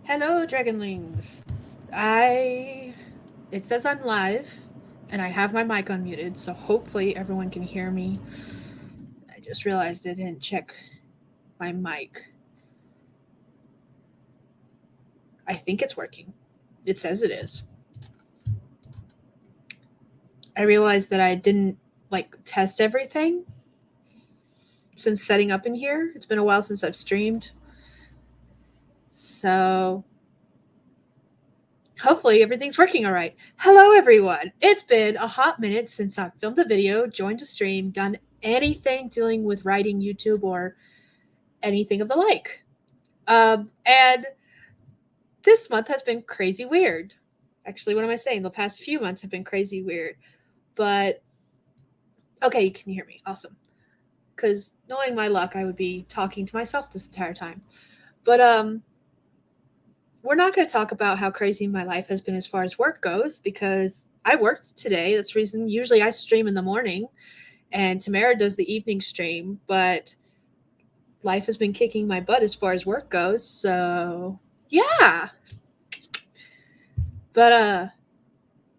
Hello, Dragonlings. It says I'm live, and I have my mic unmuted, so hopefully everyone can hear me. I just realized I didn't check my mic. I think it's working. It says it is. I realized that I didn't test everything since setting up in here. It's been a while since I've streamed. So hopefully everything's working all right. Hello, everyone. It's been a hot minute since I've filmed a video, joined a stream, done anything dealing with writing YouTube or anything of the like. And this month has been crazy weird. Actually, what am I saying? The past few months have been crazy weird. But okay, you can hear me. Awesome. Because knowing my luck, I would be talking to myself this entire time. But we're not going to talk about how crazy my life has been as far as work goes because I worked today. That's the reason. Usually I stream in the morning and Tamara does the evening stream, but life has been kicking my butt as far as work goes. So, yeah. But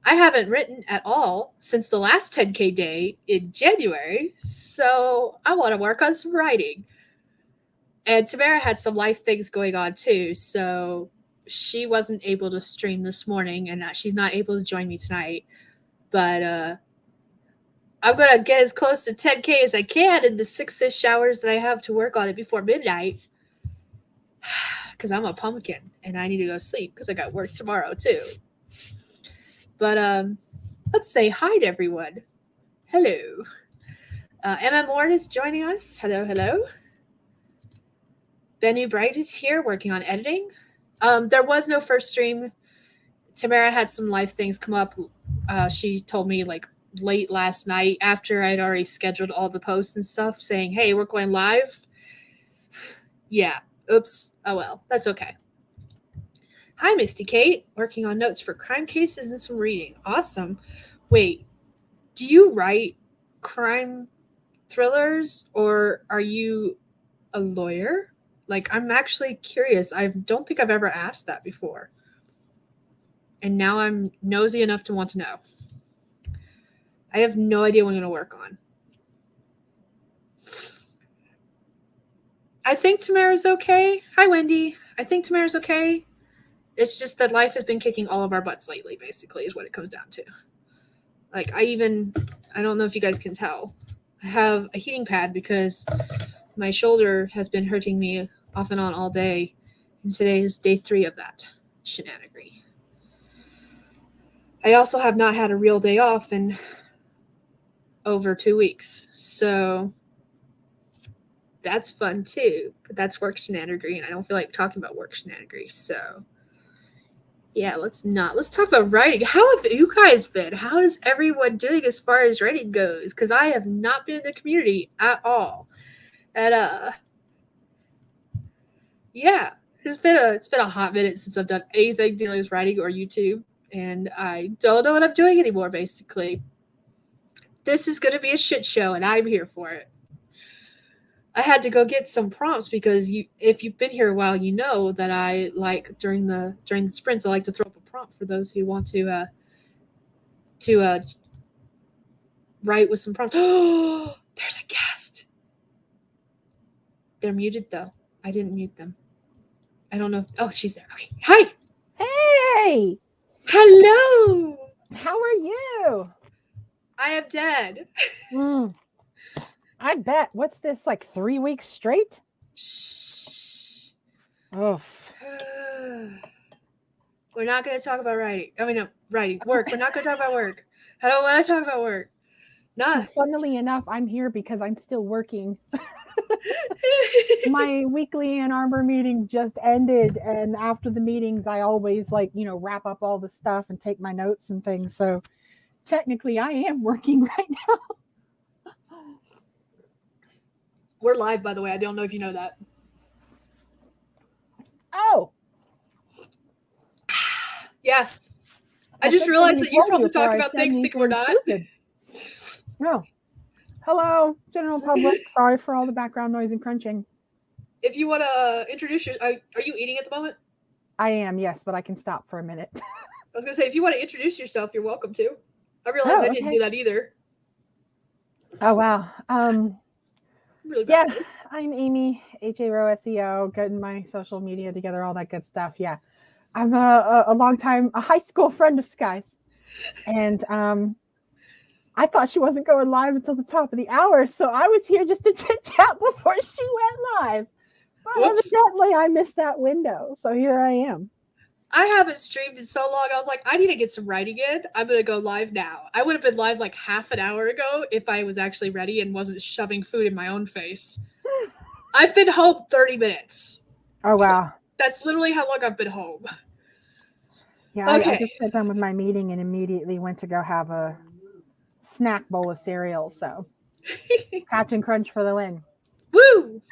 I haven't written at all since the last 10K day in January. So, I want to work on some writing. And Tamara had some life things going on too. So, she wasn't able to stream this morning and she's not able to join me tonight. But I'm going to get as close to 10K as I can in the 6-ish hours that I have to work on it before midnight. Because I'm a pumpkin and I need to go to sleep because I got work tomorrow too. But let's say hi to everyone. Hello. Emma Ward is joining us. Hello, hello. Benny Bright is here working on editing. There was no first stream. Tamara had some live things come up. She told me late last night after I'd already scheduled all the posts and stuff saying, hey, we're going live. Yeah. Oops. Oh well. That's okay. Hi, Misty Kate. Working on notes for crime cases and some reading. Awesome. Wait, do you write crime thrillers or are you a lawyer? I'm actually curious. I don't think I've ever asked that before. And now I'm nosy enough to want to know. I have no idea what I'm going to work on. I think Tamara's okay. Hi, Wendy. I think Tamara's okay. It's just that life has been kicking all of our butts lately, basically, is what it comes down to. I don't know if you guys can tell, I have a heating pad because my shoulder has been hurting me off and on all day. And today is day 3 of that shenanigan. I also have not had a real day off in over 2 weeks. So that's fun too. But that's work shenanigan. And I don't feel like talking about work shenanigan. So yeah, let's talk about writing. How have you guys been? How is everyone doing as far as writing goes? Because I have not been in the community at all. And yeah, it's been a hot minute since I've done anything dealing with writing or YouTube, and I don't know what I'm doing anymore. Basically, this is going to be a shit show, and I'm here for it. I had to go get some prompts because if you've been here a while, you know that I during the sprints, I like to throw up a prompt for those who want to write with some prompts. Oh, there's a guest. They're muted though. I didn't mute them. I don't know. Oh, she's there. Okay. Hi. Hey. Hello. How are you? I am dead. I bet. What's this, 3 weeks straight? Shh. Oh. We're not going to talk about writing. I mean, no, writing. Work. We're not going to talk about work. I don't want to talk about work. Not. Funnily enough, I'm here because I'm still working. My weekly Ann Arbor meeting just ended, and after the meetings, I always wrap up all the stuff and take my notes and things. So technically, I am working right now. We're live, by the way. I don't know if you know that. Oh. Yeah. I just realized that you're probably talking about things thinking we're not. No. Hello, general public. Sorry for all the background noise and crunching. If you want to introduce yourself, are you eating at the moment? I am, yes, but I can stop for a minute. I was going to say, if you want to introduce yourself, you're welcome to. I realized I didn't do that either. Oh, wow. Really yeah, bad. I'm Amy, HARO SEO, getting my social media together, all that good stuff. Yeah. I'm a high school friend of Skye's. And I thought she wasn't going live until the top of the hour, so I was here just to chit chat before she went live. But evidently, I missed that window, so here I am. I haven't streamed in so long. I was like, I need to get some writing in. I'm going to go live now. I would have been live like half an hour ago if I was actually ready and wasn't shoving food in my own face. I've been home 30 minutes. Oh, wow. That's literally how long I've been home. Yeah, okay. I just got done with my meeting and immediately went to go have a snack bowl of cereal. So, Captain Crunch for the win. Woo!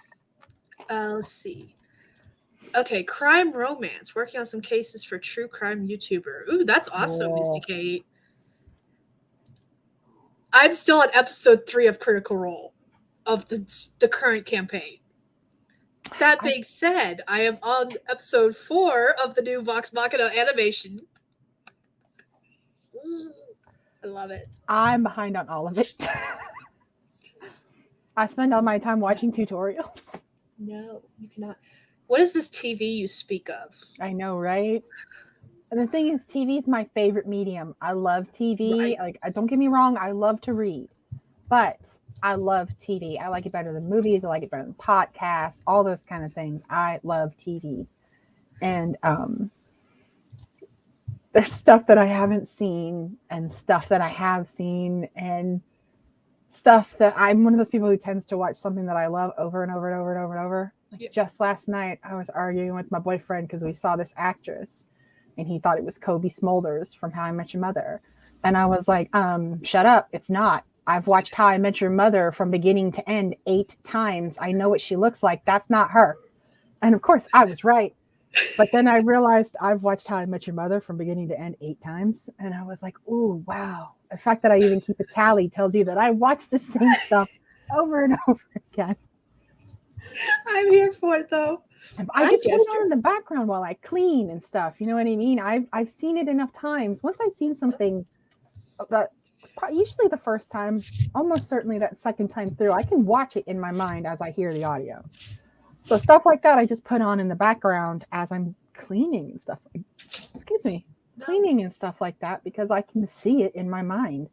Let's see. Okay, crime romance. Working on some cases for true crime YouTuber. Ooh, that's awesome, Misty Kate. I'm still on episode 3 of Critical Role of the current campaign. That being said, I am on episode 4 of the new Vox Machina animation. I love it. I'm behind on all of it. I spend all my time watching tutorials. No, you cannot. What is this TV you speak of? I know, right? And the thing is, TV is my favorite medium. I love TV. Right. Like, don't get me wrong, I love to read, but I love TV. I like it better than movies. I like it better than podcasts, all those kind of things. I love TV. And there's stuff that I haven't seen and stuff that I have seen and stuff that I'm one of those people who tends to watch something that I love over and over and over and over and over. Like just last night, I was arguing with my boyfriend because we saw this actress and he thought it was Kobe Smulders from How I Met Your Mother. And I was like, shut up. It's not. I've watched How I Met Your Mother from beginning to end 8 times. I know what she looks like. That's not her. And of course, I was right. But then I realized I've watched How I Met Your Mother from beginning to end 8 times. And I was like, ooh, wow. The fact that I even keep a tally tells you that I watch the same stuff over and over again. I'm here for it, though. I just put it on in the background while I clean and stuff. You know what I mean? I've seen it enough times. Once I've seen something, that usually the first time, almost certainly that second time through, I can watch it in my mind as I hear the audio. So stuff like that, I just put on in the background as I'm cleaning and stuff. Cleaning and stuff like that because I can see it in my mind.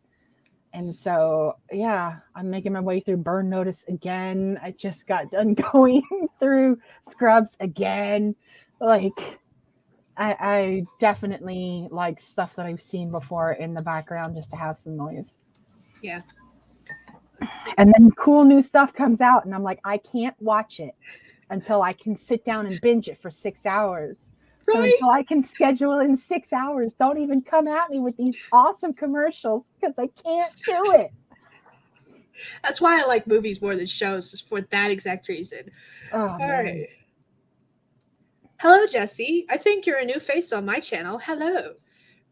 And so, yeah, I'm making my way through Burn Notice again. I just got done going through Scrubs again. Like, I definitely like stuff that I've seen before in the background just to have some noise. Yeah. And then cool new stuff comes out, and I'm like, I can't watch it until I can sit down and binge it for 6 hours. So until I can schedule in 6 hours, don't even come at me with these awesome commercials because I can't do it. That's why I like movies more than shows, just for that exact reason. All right. Hello, Jesse. I think you're a new face on my channel. Hello.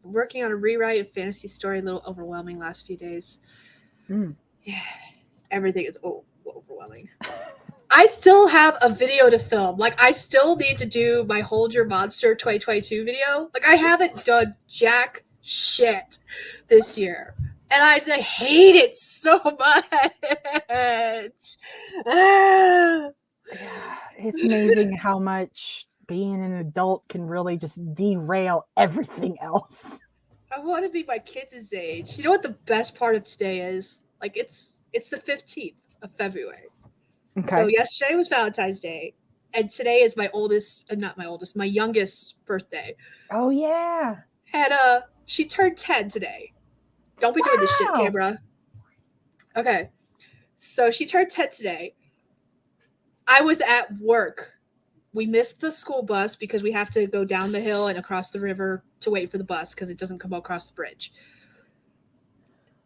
Working on a rewrite of fantasy story, a little overwhelming last few days. Yeah, everything is overwhelming. I still have a video to film. Like, I still need to do my Hold Your Monster 2022 video. Like, I haven't done jack shit this year. And I hate it so much. It's amazing how much being an adult can really just derail everything else. I want to be my kids' age. You know what the best part of today is? Like, it's the 15th of February. Okay. So yesterday was Valentine's Day, and today is my youngest birthday. Oh, yeah. And she turned 10 today. Don't be doing this shit, camera. Okay. So she turned 10 today. I was at work. We missed the school bus because we have to go down the hill and across the river to wait for the bus because it doesn't come across the bridge.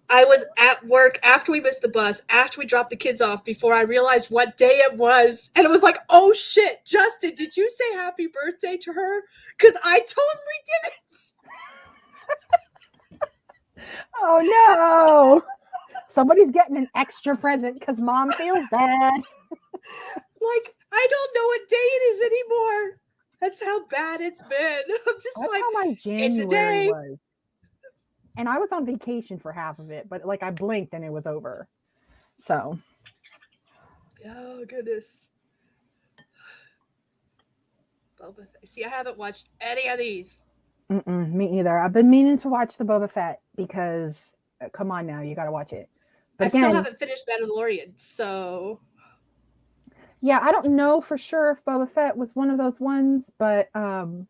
I was at work after we missed the bus, after we dropped the kids off, before I realized what day it was. And it was like, oh shit, Justin, did you say happy birthday to her? Because I totally didn't. Oh no. Somebody's getting an extra present because mom feels bad. Like, I don't know what day it is anymore. That's how bad it's been. I'm just That's like, how my it's a January day. was. And I was on vacation for half of it, but like I blinked and it was over. So Oh goodness. Boba Fett. See, I haven't watched any of these. me either. I've been meaning to watch the Boba Fett because come on now, you got to watch it. But I still again, haven't finished Mandalorian, so yeah, I don't know for sure if Boba Fett was one of those ones, but I'm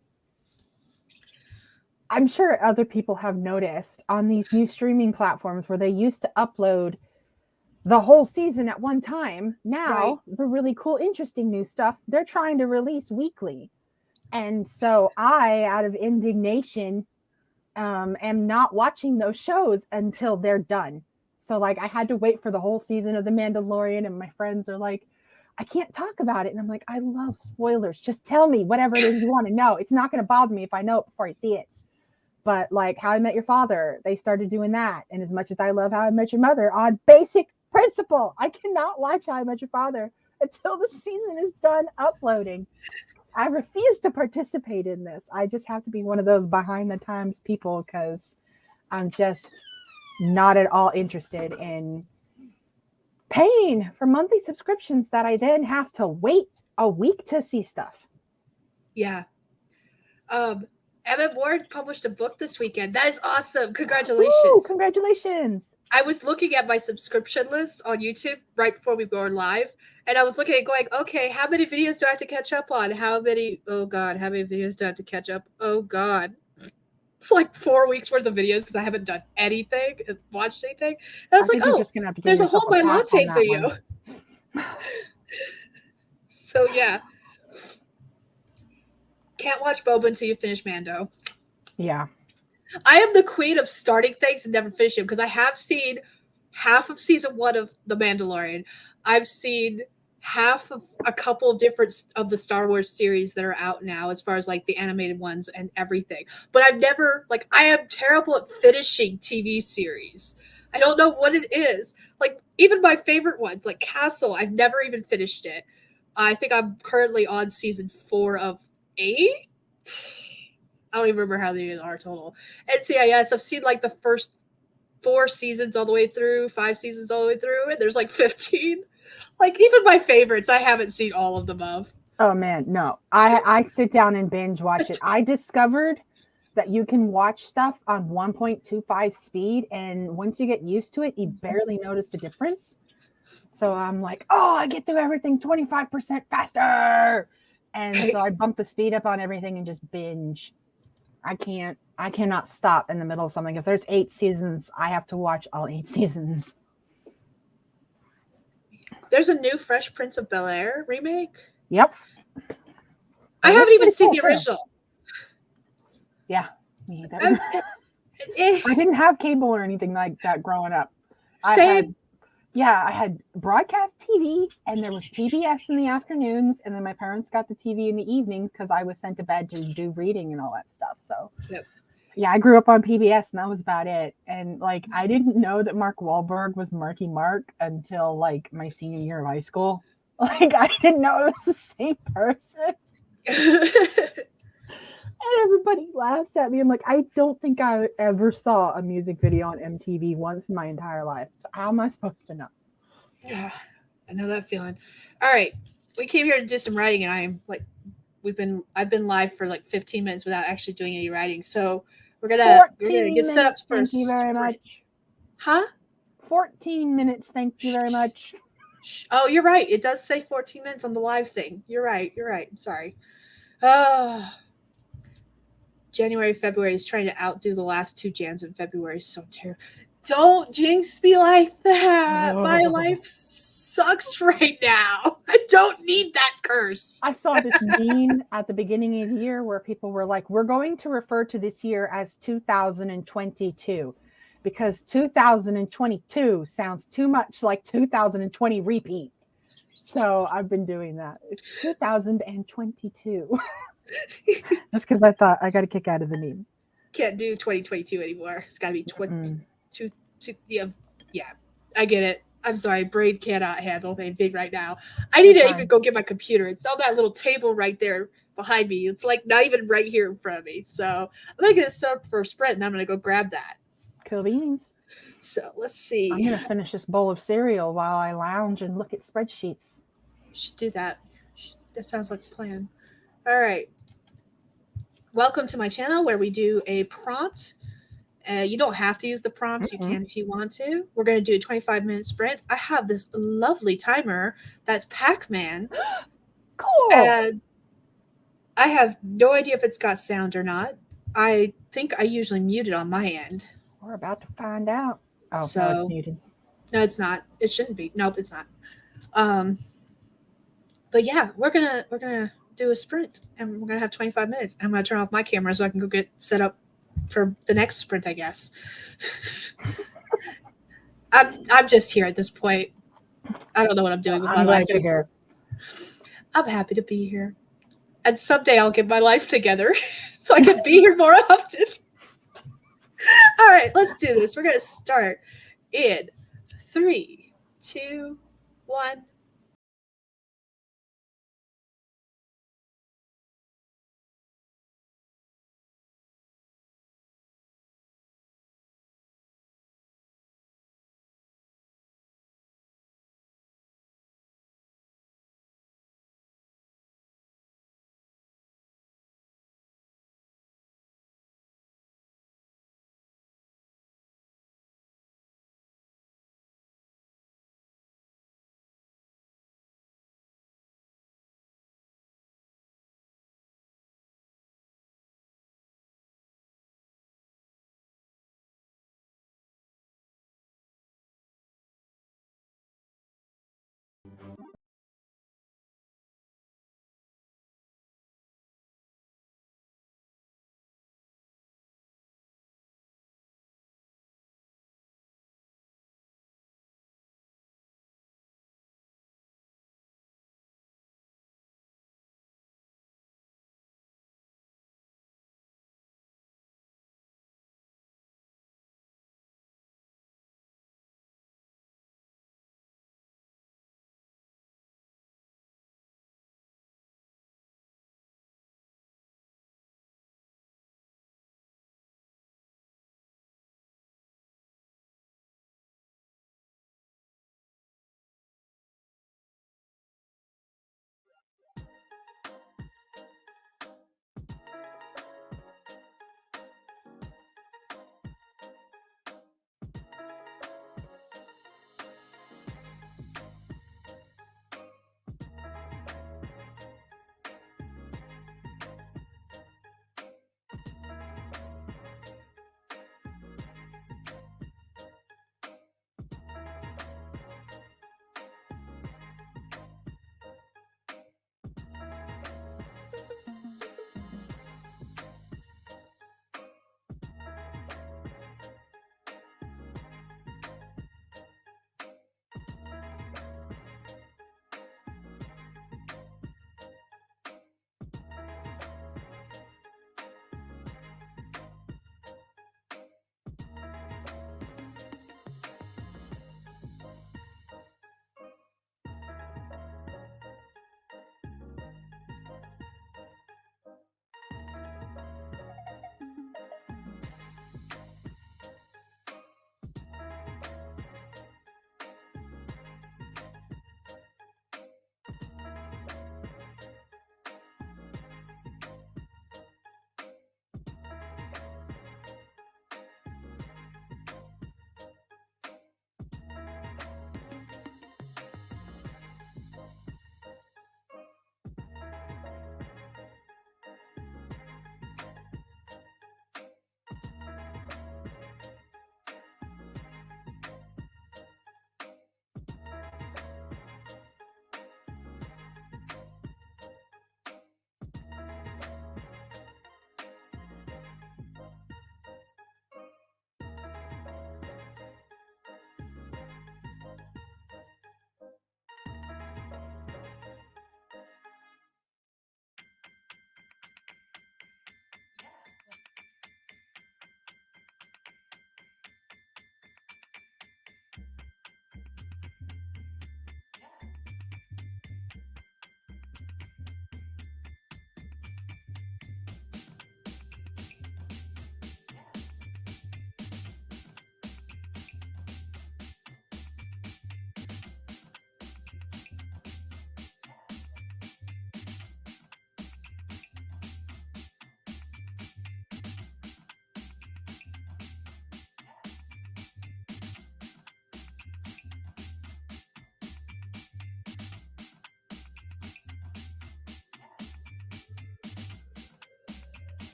sure other people have noticed on these new streaming platforms where they used to upload the whole season at one time. right. Now, the really cool, interesting new stuff, they're trying to release weekly. And so I, out of indignation, am not watching those shows until they're done. So, like, I had to wait for the whole season of The Mandalorian, and my friends are like, I can't talk about it. And I'm like, I love spoilers. Just tell me whatever it is you want to know. It's not going to bother me if I know it before I see it. But like How I Met Your Father, they started doing that. And as much as I love How I Met Your Mother, on basic principle, I cannot watch How I Met Your Father until the season is done uploading. I refuse to participate in this. I just have to be one of those behind the times people because I'm just not at all interested in paying for monthly subscriptions that I then have to wait a week to see stuff. Yeah. Emmett Ward published a book this weekend. That is awesome. Congratulations. Woo, congratulations. I was looking at my subscription list on YouTube right before we go live, and I was looking at going, okay, how many videos do I have to catch up on? How many videos do I have to catch up? Oh God. It's like 4 weeks worth of videos because I haven't done anything, watched anything. And I was like, You're oh, just gonna have to give there's a yourself whole my pass on latte that video. one. So yeah. Can't watch Boba until you finish Mando. Yeah. I am the queen of starting things and never finishing because I have seen half of season 1 of The Mandalorian. I've seen half of a couple of different of the Star Wars series that are out now as far as like the animated ones and everything. But I've never like I am terrible at finishing TV series. I don't know what it is. Like even my favorite ones like Castle, I've never even finished it. I think I'm currently on season 4 of 8. I don't even remember how many are total. NCIS, I've seen like the first 4 seasons all the way through, 5 seasons all the way through, and there's like 15. Like even my favorites, I haven't seen all of them of. Oh man, no. I sit down and binge watch it. I discovered that you can watch stuff on 1.25 speed, and once you get used to it, you barely notice the difference. So I'm like, oh, I get through everything 25% faster. And so I bump the speed up on everything and just binge. I cannot stop in the middle of something. If there's 8 seasons, I have to watch all 8 seasons. There's a new Fresh Prince of Bel-Air remake. Yep. I haven't even seen the original. Yeah, me either. I didn't have cable or anything like that growing up. Same. I had broadcast TV, and there was PBS in the afternoons, and then my parents got the TV in the evenings because I was sent to bed to do reading and all that stuff. So, yeah, I grew up on PBS, and that was about it. And like, I didn't know that Mark Wahlberg was Marky Mark until like my senior year of high school. Like, I didn't know it was the same person. And everybody laughs at me. I'm like, I don't think I ever saw a music video on MTV once in my entire life. So how am I supposed to know? Yeah, I know that feeling. All right, we came here to do some writing, and I'm like, I've been live for like 15 minutes without actually doing any writing. So we're gonna get set up for. Thank you very much. Huh? 14 minutes. Thank you very much. Oh, you're right. It does say 14 minutes on the live thing. You're right. I'm sorry. January, February is trying to outdo the last 2 Jans in February. So terrible. Don't jinx me like that. Oh. My life sucks right now. I don't need that curse. I saw this meme at the beginning of the year where people were like, we're going to refer to this year as 2022 because 2022 sounds too much like 2020 repeat. So I've been doing that. It's 2022. That's because I thought I got a kick out of the meme. Can't do 2022 anymore. It's got to be 22. Yeah, I get it. I'm sorry, brain cannot handle anything right now. I You're need to even fine. go get my computer. It's on that little table right there behind me. It's like not even right here in front of me. So I'm gonna get it set up for a sprint, and I'm gonna go grab that. Cool beans. So let's I'm see. gonna finish this bowl of cereal while I lounge and look at spreadsheets. Should do that. That sounds like a plan. All right. Welcome to my channel where we do a prompt. You don't have to use the prompt. You Mm-mm. can if you want to. We're going to do a 25-minute sprint. I have this lovely timer that's Pac-Man, Cool. and I have no idea if it's got sound or not. I think I usually mute it on my end. We're about to find out. Oh no, it's So, muted. no, it's not. It shouldn't be. Nope, it's not. Um, but yeah, we're gonna do a sprint, and we're gonna have 25 minutes. I'm gonna turn off my camera so I can go get set up for the next sprint, I guess. I'm just here at this point. I don't know what I'm Well, doing with my I'm life glad you're anymore. here. I'm happy to be here. And someday I'll get my life together so I can be here more often. All right, let's do this. We're going to start in 3, 2, 1.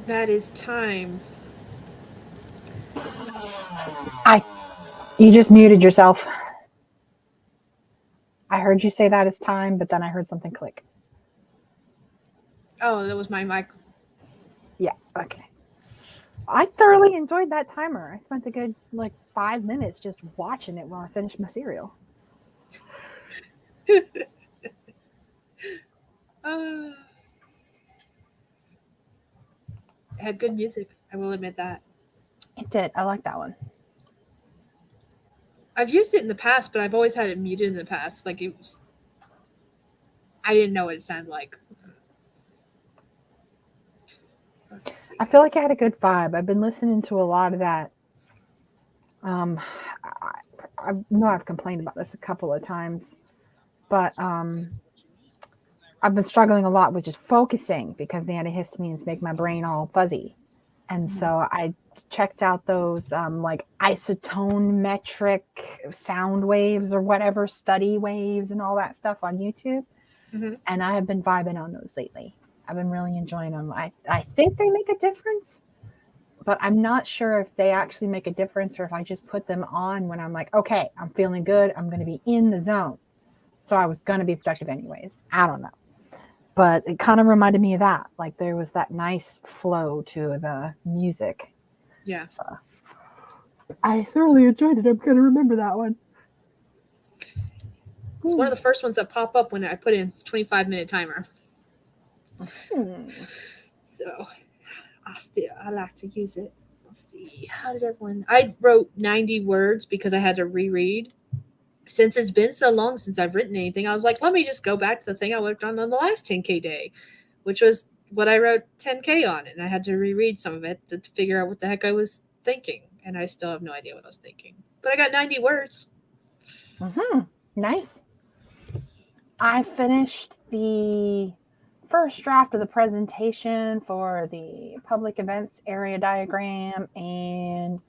That is time. You just muted yourself. I heard you say that is time, but then I heard something click. Oh, that was my mic. Yeah, okay. I thoroughly enjoyed that timer. I spent a good 5 minutes just watching it while I finished my cereal. uh, it had good music. I will admit that. It did. I like that one. I've used it in the past, but I've always had it muted in the past. Like it was, I didn't know what it sounded like. Let's see. I feel like I had a good vibe. I've been listening to a lot of that. I know I've complained about this a couple of times, but I've been struggling a lot with just focusing because the antihistamines make my brain all fuzzy. And so I checked out those isotone metric sound waves or whatever, study waves and all that stuff on YouTube. Mm-hmm. And I have been vibing on those lately. I've been really enjoying them. I think they make a difference, but I'm not sure if they actually make a difference or if I just put them on when I'm like, okay, I'm feeling good. I'm going to be in the zone. So I was going to be productive anyways. I don't know. But it kind of reminded me of that. Like there was that nice flow to the music. Yeah. So I thoroughly enjoyed it. I'm going to remember that one. It's one of the first ones that pop up when I put in 25-minute timer. So I like to use it. Let's see. How did everyone? I wrote 90 words because I had to reread. Since it's been so long since I've written anything, I was like, let me just go back to the thing I worked on the last 10K day, which was what I wrote 10K on. And I had to reread some of it to figure out what the heck I was thinking. And I still have no idea what I was thinking. But I got 90 words. Nice. I finished the first draft of the presentation for the public events area diagram, and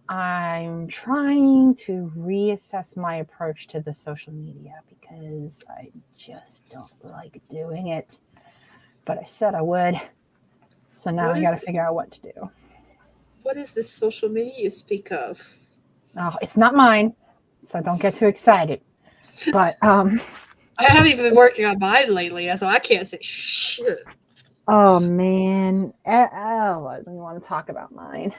I'm trying to reassess my approach to the social media because I just don't like doing it. But I said I would. So now I got to figure out what to do. What is this social media you speak of? Oh, it's not mine, so don't get too excited. But I haven't even been working on mine lately, so I can't say shit. Oh man, I don't want to talk about mine.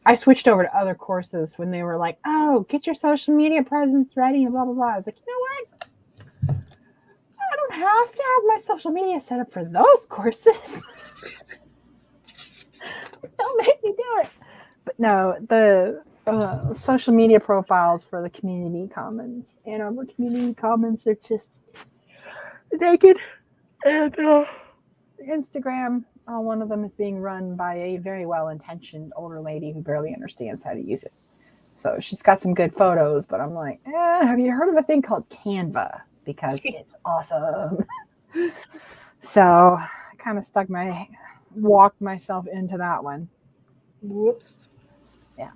I switched over to other courses when they were like, "Oh, get your social media presence ready," and blah blah blah. I was like, you know what? I don't have to have my social media set up for those courses. Don't make me do it. But no, the social media profiles for the community commons, Ann Arbor Community Commons, are just naked. And Instagram, one of them is being run by a very well-intentioned older lady who barely understands how to use it. So she's got some good photos, but I'm like, have you heard of a thing called Canva? Because it's awesome. So I kind of walked myself into that one. Whoops. Yeah.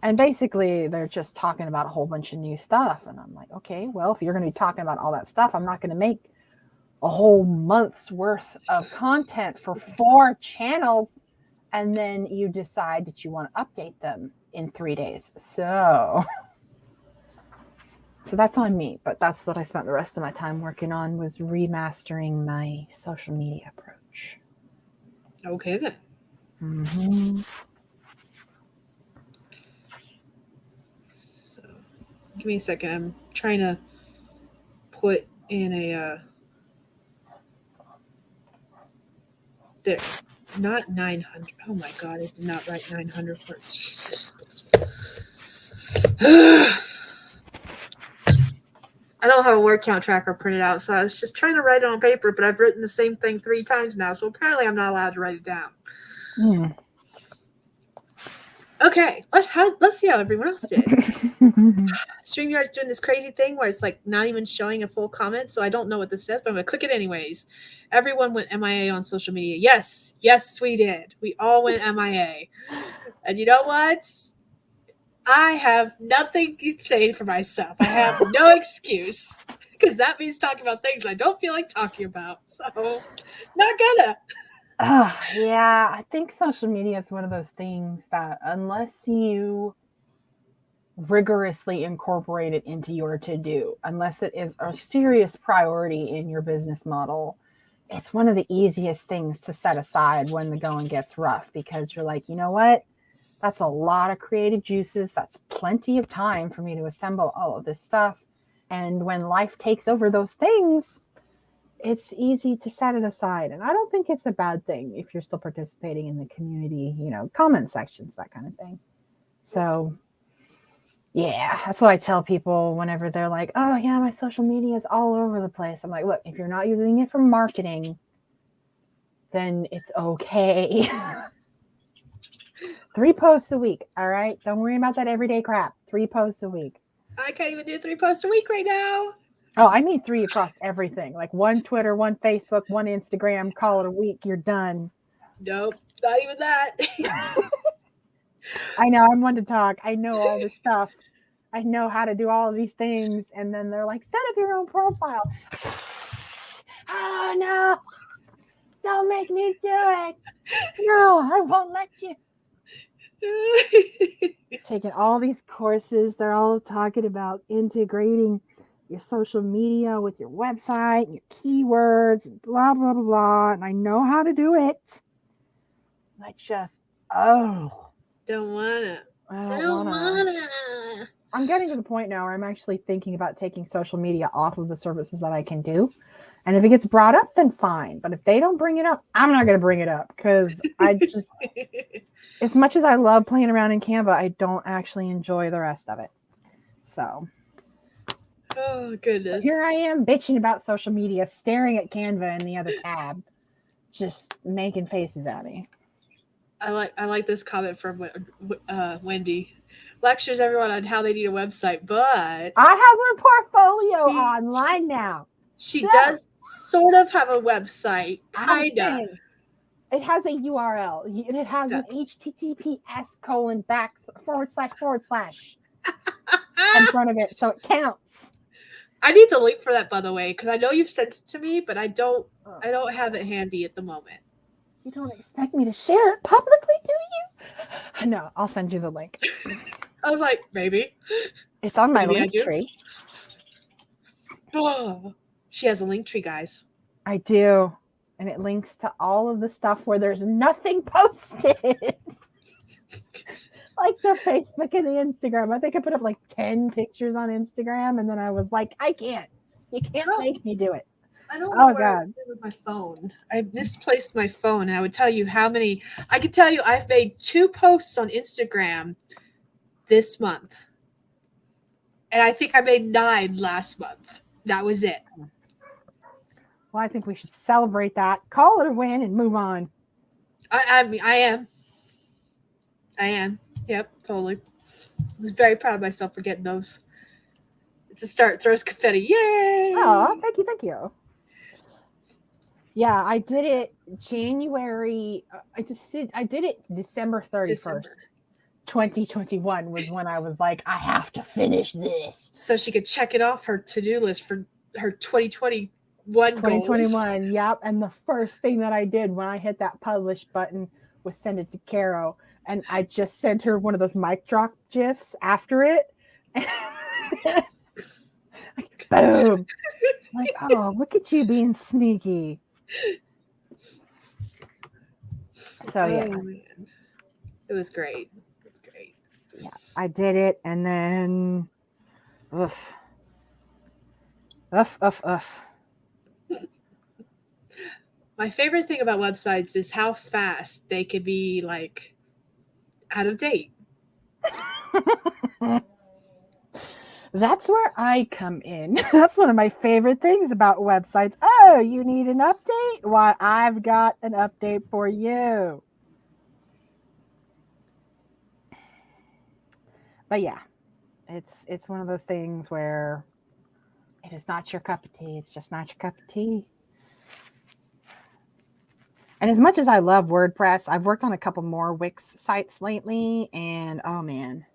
And basically, they're just talking about a whole bunch of new stuff. And I'm like, okay, well, if you're going to be talking about all that stuff, I'm not going to make a whole month's worth of content for 4 channels. And then you decide that you want to update them in 3 days. So that's on me. But that's what I spent the rest of my time working on, was remastering my social media approach. Okay, then. Mm-hmm. So, give me a second. I'm trying to put in a there, not 900. Oh my god, I did not write 900 for Jesus. I don't have a word count tracker printed out, so I was just trying to write it on paper, but I've written the same thing 3 times now, so apparently I'm not allowed to write it down. Okay, let's see how everyone else did. StreamYard's doing this crazy thing where it's like not even showing a full comment, so I don't know what this says, but I'm gonna click it anyways. Everyone went MIA on social media. Yes, we did. We all went MIA. And you know what? I have nothing to say for myself. I have no excuse because that means talking about things I don't feel like talking about. So, not gonna. Yeah, I think social media is one of those things that unless you rigorously incorporate it into your to-do, unless it is a serious priority in your business model, it's one of the easiest things to set aside when the going gets rough, because you're like, you know what? That's a lot of creative juices. That's plenty of time for me to assemble all of this stuff. And when life takes over those things, it's easy to set it aside. And I don't think it's a bad thing if you're still participating in the community, comment sections, that kind of thing. So, yeah, that's what I tell people whenever they're like, oh, yeah, my social media is all over the place. I'm like, look, if you're not using it for marketing, then it's okay. 3 posts a week. All right. Don't worry about that everyday crap. 3 posts a week. I can't even do 3 posts a week right now. Oh, I need 3 across everything. Like 1 Twitter, 1 Facebook, 1 Instagram. Call it a week. You're done. Nope, not even that. I know. I'm one to talk. I know all this stuff. I know how to do all of these things. And then they're like, set up your own profile. Oh, no. Don't make me do it. No, I won't let you. Taking all these courses, they're all talking about integrating your social media with your website and your keywords and blah blah blah blah. And I know how to do it. I just don't wanna. I don't wanna. I'm getting to the point now where I'm actually thinking about taking social media off of the services that I can do. And if it gets brought up, then fine. But if they don't bring it up, I'm not going to bring it up, because I just, as much as I love playing around in Canva, I don't actually enjoy the rest of it. So. Oh, goodness. So here I am bitching about social media, staring at Canva in the other tab, just making faces at me. I like this comment from Wendy. Lectures everyone on how they need a website, but I have her portfolio online now. She does sort of have a website, kind of. It has a URL. It has an https:// in front of it, so it counts. I need the link for that, by the way, because I know you've sent it to me, but I don't have it handy at the moment. You don't expect me to share it publicly, do you? No, I'll send you the link. I was like, maybe. It's on my link tree. Oh, she has a link tree, guys. I do. And it links to all of the stuff where there's nothing posted. Like the Facebook and the Instagram. I think I put up like 10 pictures on Instagram, and then I was like, I can't. You can't make me do it. I don't know where I did with my phone. I misplaced my phone, and I would tell you how many. I could tell you I've made 2 posts on Instagram this month. And I think I made 9 last month. That was it. Well, I think we should celebrate that, call it a win, and move on. I am. Yep, totally. I was very proud of myself for getting those. It's a start. Throws confetti. Yay! Oh, thank you. Yeah, I did it January. I did it December 31st. 2021 was when I was like, I have to finish this. So she could check it off her to-do list for her 2021 goals. Yep. And the first thing that I did when I hit that publish button was send it to Caro. And I just sent her one of those mic drop GIFs after it. Like, boom. Like, oh, look at you being sneaky. So, yeah. Man. It was great. Yeah, I did it, and then oof. My favorite thing about websites is how fast they can be like out of date. That's where I come in. That's one of my favorite things about websites. Oh, you need an update? Why, I've got an update for you. But yeah, it's one of those things where it is not your cup of tea. It's just not your cup of tea. And as much as I love WordPress, I've worked on a couple more Wix sites lately, and oh man,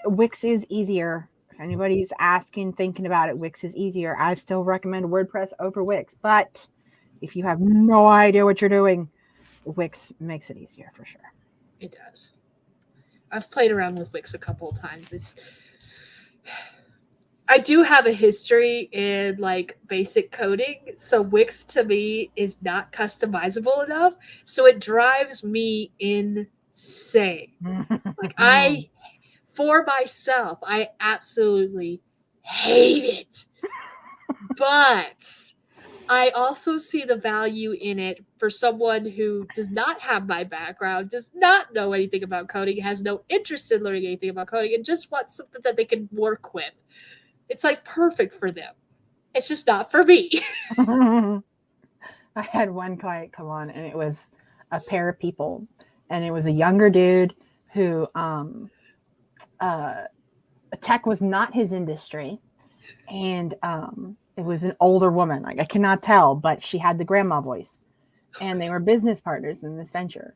Wix is easier If anybody's asking, thinking about it, Wix is easier. I still recommend WordPress over Wix, but if you have no idea what you're doing, Wix makes it easier for sure. It does. I've played around with Wix a couple of times. I do have a history in like basic coding, so Wix to me is not customizable enough, so it drives me insane. Like for myself, I absolutely hate it. But I also see the value in it for someone who does not have my background, does not know anything about coding, has no interest in learning anything about coding, and just wants something that they can work with. It's like perfect for them. It's just not for me. I had one client come on, and it was a pair of people, and it was a younger dude who tech was not his industry, and it was an older woman. Like, I cannot tell, but she had the grandma voice, and they were business partners in this venture,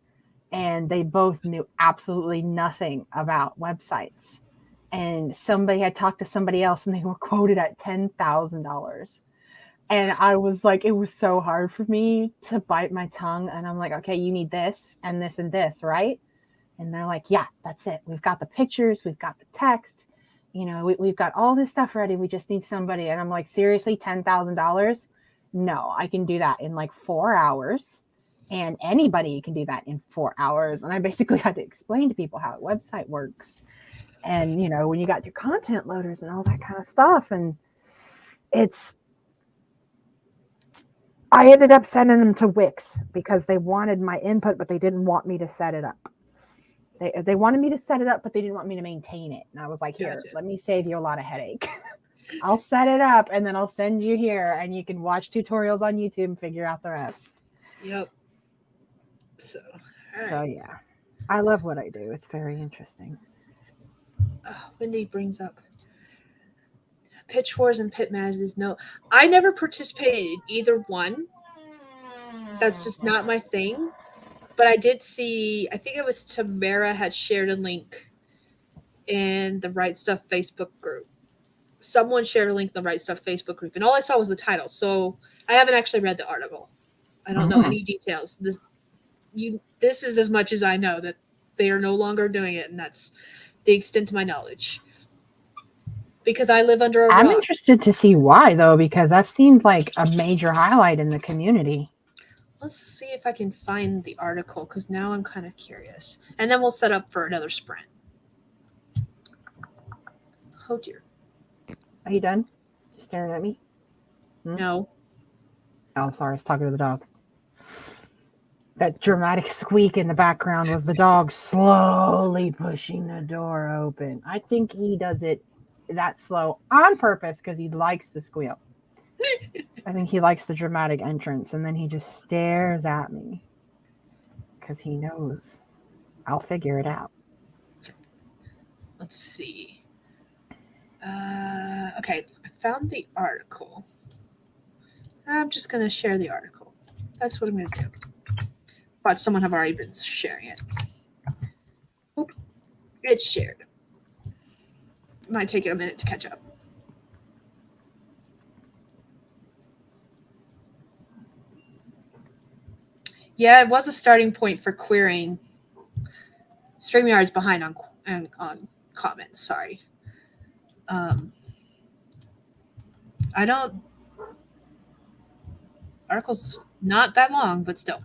and they both knew absolutely nothing about websites. And somebody had talked to somebody else, and they were quoted at $10,000. And I was like, it was so hard for me to bite my tongue. And I'm like, okay, you need this and this and this, right? And they're like, yeah, that's it. We've got the pictures, we've got the text, we've got all this stuff ready. We just need somebody. And I'm like, seriously, $10,000? No, I can do that in like 4 hours. And anybody can do that in 4 hours. And I basically had to explain to people how a website works. And, when you got your content loaders and all that kind of stuff. And I ended up sending them to Wix because they wanted my input, but they didn't want me to set it up. They wanted me to set it up, but they didn't want me to maintain it. And I was like, here, Gotcha. Let me save you a lot of headache. I'll set it up, and then I'll send you here, and you can watch tutorials on YouTube and figure out the rest. Yep. So yeah, I love what I do. It's very interesting. Wendy brings up Pitch Wars and Pit Mazes. No, I never participated in either one. That's just not my thing. But I did see, I think it was Tamara had shared a link in the Right Stuff Facebook group. Someone shared a link in the Right Stuff Facebook group, and all I saw was the title. So I haven't actually read the article. I don't know any details. This is as much as I know, that they are no longer doing it, and that's the extent to my knowledge. Because I live under a rock. I'm interested to see why, though, because that seemed like a major highlight in the community. Let's see if I can find the article, because now I'm kind of curious. And then we'll set up for another sprint. Oh, dear. Are you done? You staring at me? No. Oh, I'm sorry. I was talking to the dog. That dramatic squeak in the background was the dog slowly pushing the door open. I think he does it that slow on purpose because he likes the squeal. I think he likes the dramatic entrance, and then he just stares at me because he knows I'll figure it out. Let's see. Okay, I found the article. I'm just going to share the article. That's what I'm going to do. But someone have already been sharing it. Oop, it's shared. It might take it a minute to catch up. Yeah, it was a starting point for querying. StreamYard's behind on comments. Sorry. I don't. Article's not that long, but still.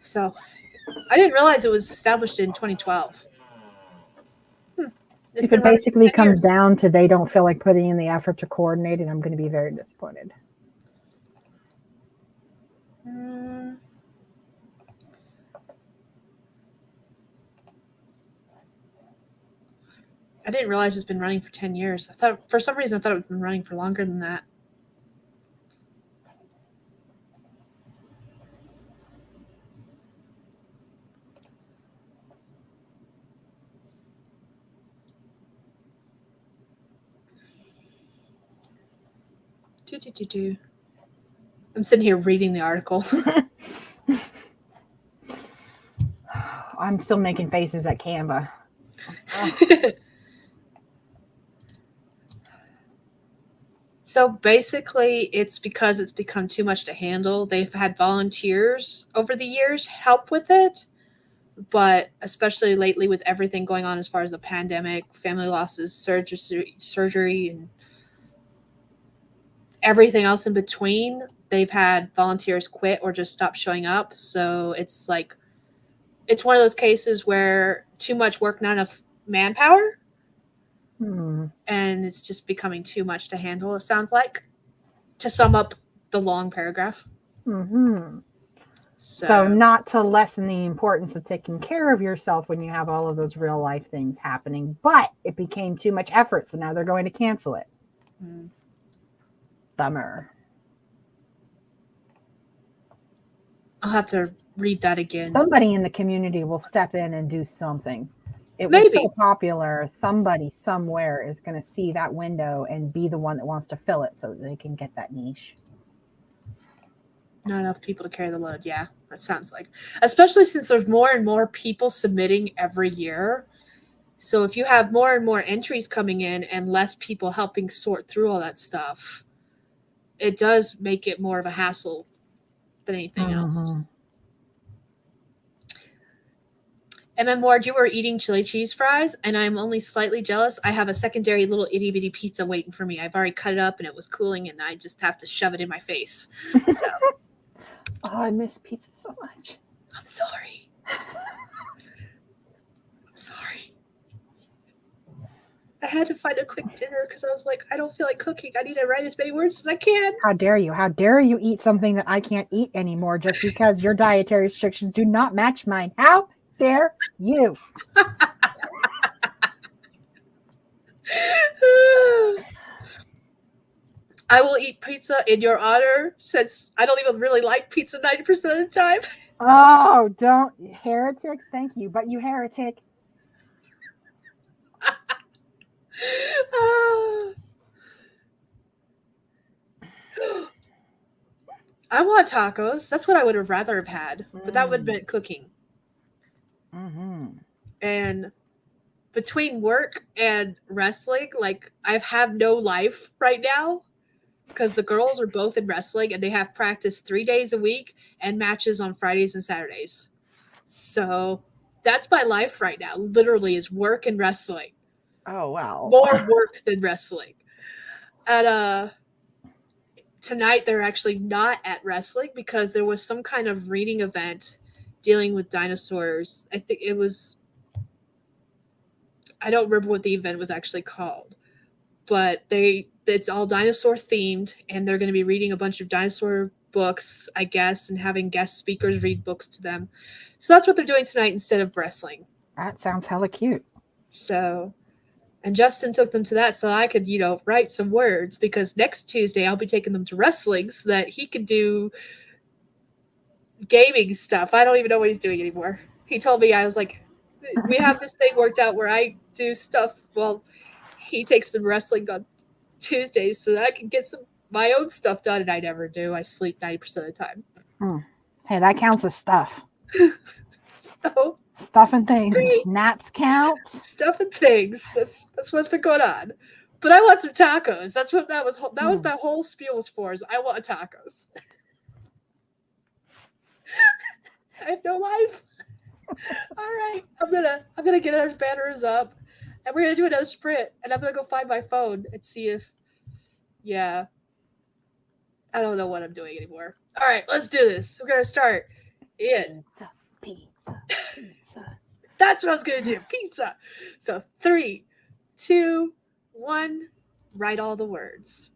So, I didn't realize it was established in 2012. If it basically comes down to they don't feel like putting in the effort to coordinate it, I'm going to be very disappointed. I didn't realize it's been running for 10 years. For some reason, I thought it had been running for longer than that. I'm sitting here reading the article. I'm still making faces at Canva. So basically, it's because it's become too much to handle. They've had volunteers over the years help with it, but especially lately with everything going on as far as the pandemic, family losses, surgery, and everything else in between, they've had volunteers quit or just stop showing up. So it's like it's one of those cases where too much work, not enough manpower, and it's just becoming too much to handle. It sounds like, to sum up the long paragraph. Mm-hmm. So, So not to lessen the importance of taking care of yourself when you have all of those real life things happening, but it became too much effort. So now they're going to cancel it. Bummer. I'll have to read that again. Somebody in the community will step in and do something. It was Maybe. so popular. Somebody somewhere is going to see that window and be the one that wants to fill it so that they can get that niche. Not enough people to carry the load. Yeah, that sounds like. Especially since there's more and more people submitting every year. So if you have more and more entries coming in and less people helping sort through all that stuff, it does make it more of a hassle than anything else. MM Ward, you were eating chili cheese fries, and I'm only slightly jealous. I have a secondary little itty bitty pizza waiting for me. I've already cut it up and it was cooling, and I just have to shove it in my face. So Oh, I miss pizza so much. I'm sorry. I'm sorry. I had to find a quick dinner because I was like, I don't feel like cooking. I need to write as many words as I can. How dare you? How dare you eat something that I can't eat anymore just because your dietary restrictions do not match mine? How dare you? I will eat pizza in your honor since I don't even really like pizza 90% of the time. Oh, don't. Heretics, thank you. But you heretic. I want tacos. That's what I would have rather have had, but that would have been cooking. And between work and wrestling, like I have no life right now because the girls are both in wrestling and they have practice 3 days a week and matches on Fridays and Saturdays. So that's my life right now. Literally is work and wrestling. Oh, wow. More work than wrestling. And tonight they're actually not at wrestling because there was some kind of reading event dealing with dinosaurs. I think it was, I don't remember what the event was actually called, but it's all dinosaur themed and they're going to be reading a bunch of dinosaur books, I guess, and having guest speakers read books to them. So that's what they're doing tonight instead of wrestling. That sounds hella cute. So, and Justin took them to that so I could, write some words because next Tuesday I'll be taking them to wrestling so that he could do gaming stuff. I don't even know what he's doing anymore. He told me, I was like, we have this thing worked out where I do stuff. Well, he takes them wrestling on Tuesdays so that I can get some my own stuff done, and I never do. I sleep 90% of the time. Hey, that counts as stuff. So stuff and things. Great. Naps count. Stuff and things. That's what's been going on. But I want some tacos. That's what that was. That was that whole spiel was for. Is I want tacos. I have no life. All right, I'm gonna get our banners up, and we're gonna do another sprint. And I'm gonna go find my phone and see if, yeah. I don't know what I'm doing anymore. All right, let's do this. We're gonna start in pizza. That's what I was gonna do. Pizza. So 3, 2, 1. Write all the words.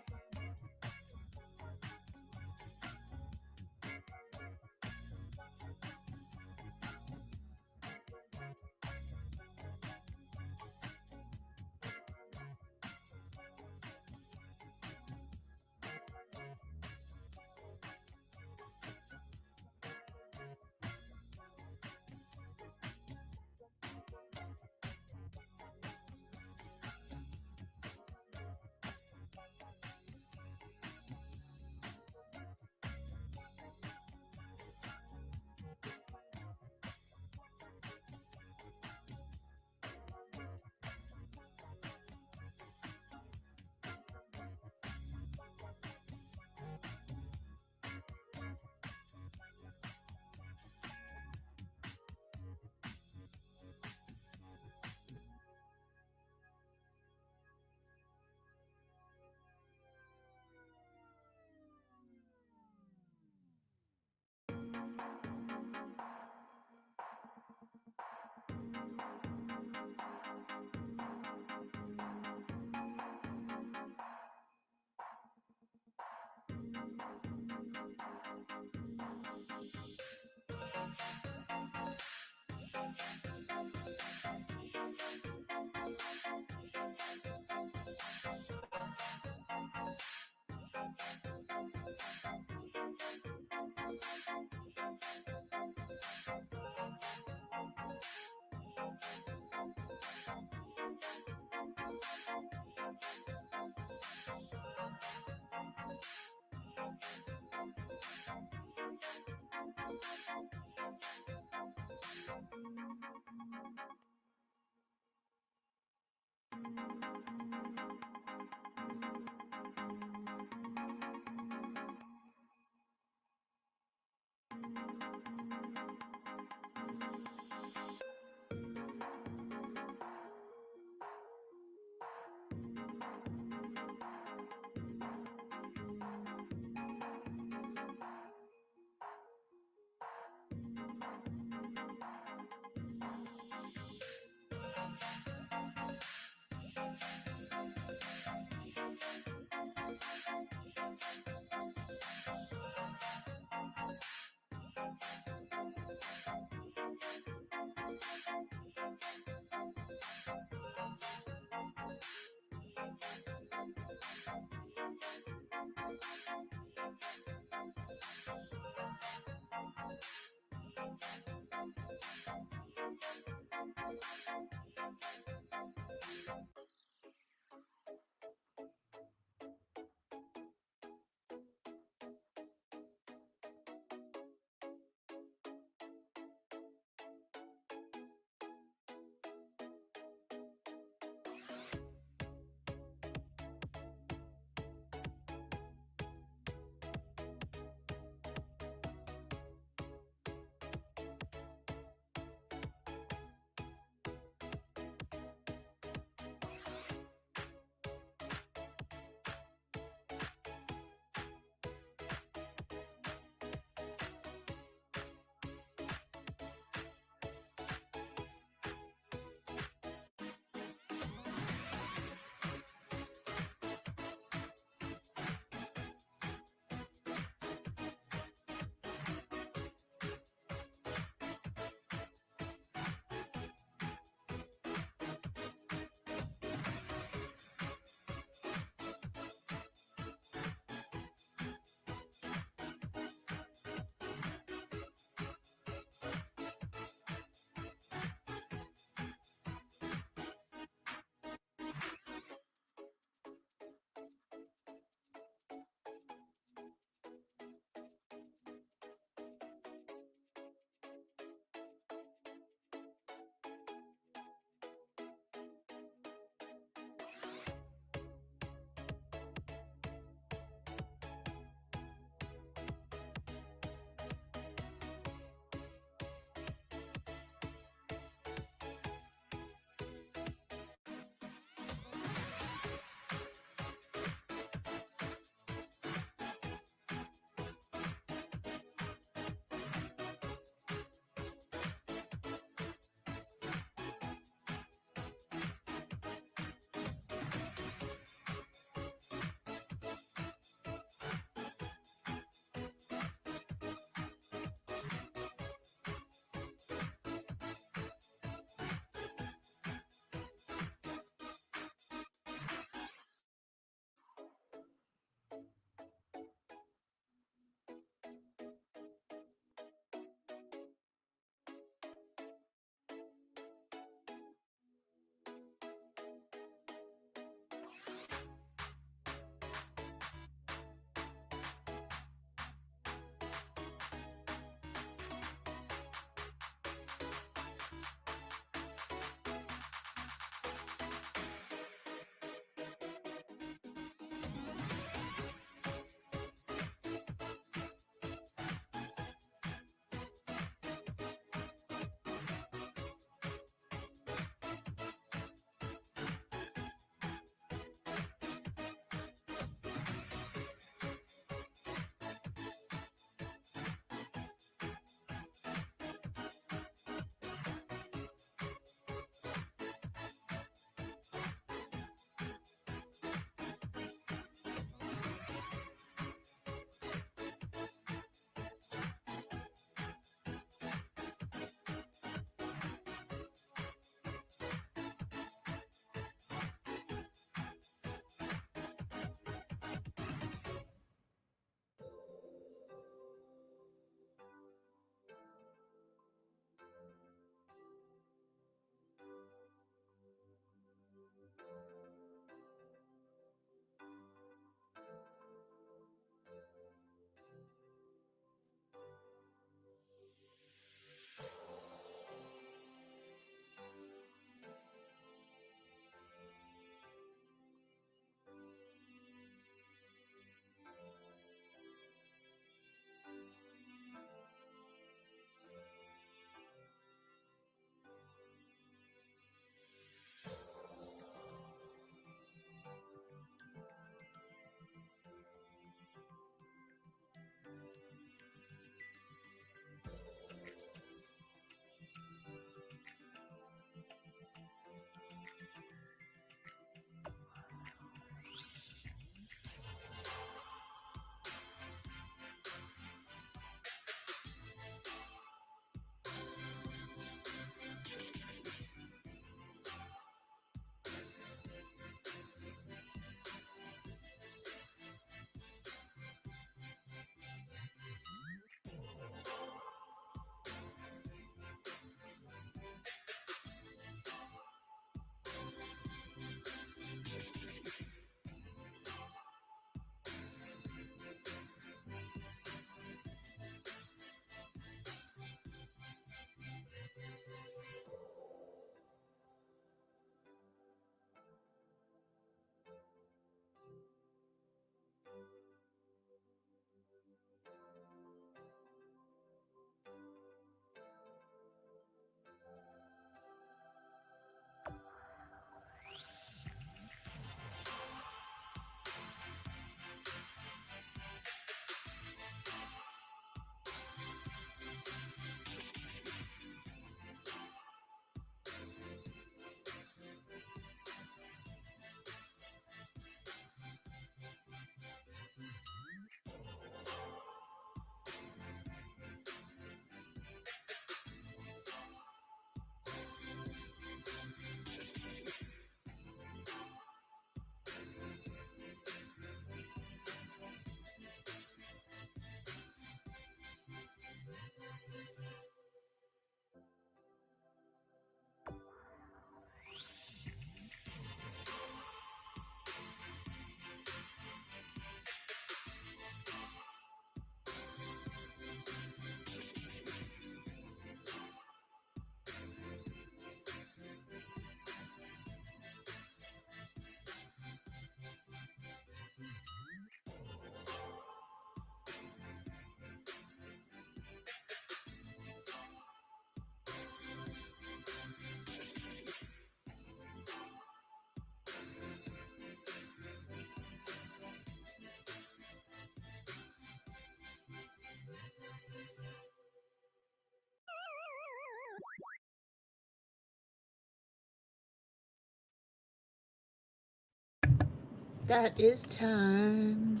That is time.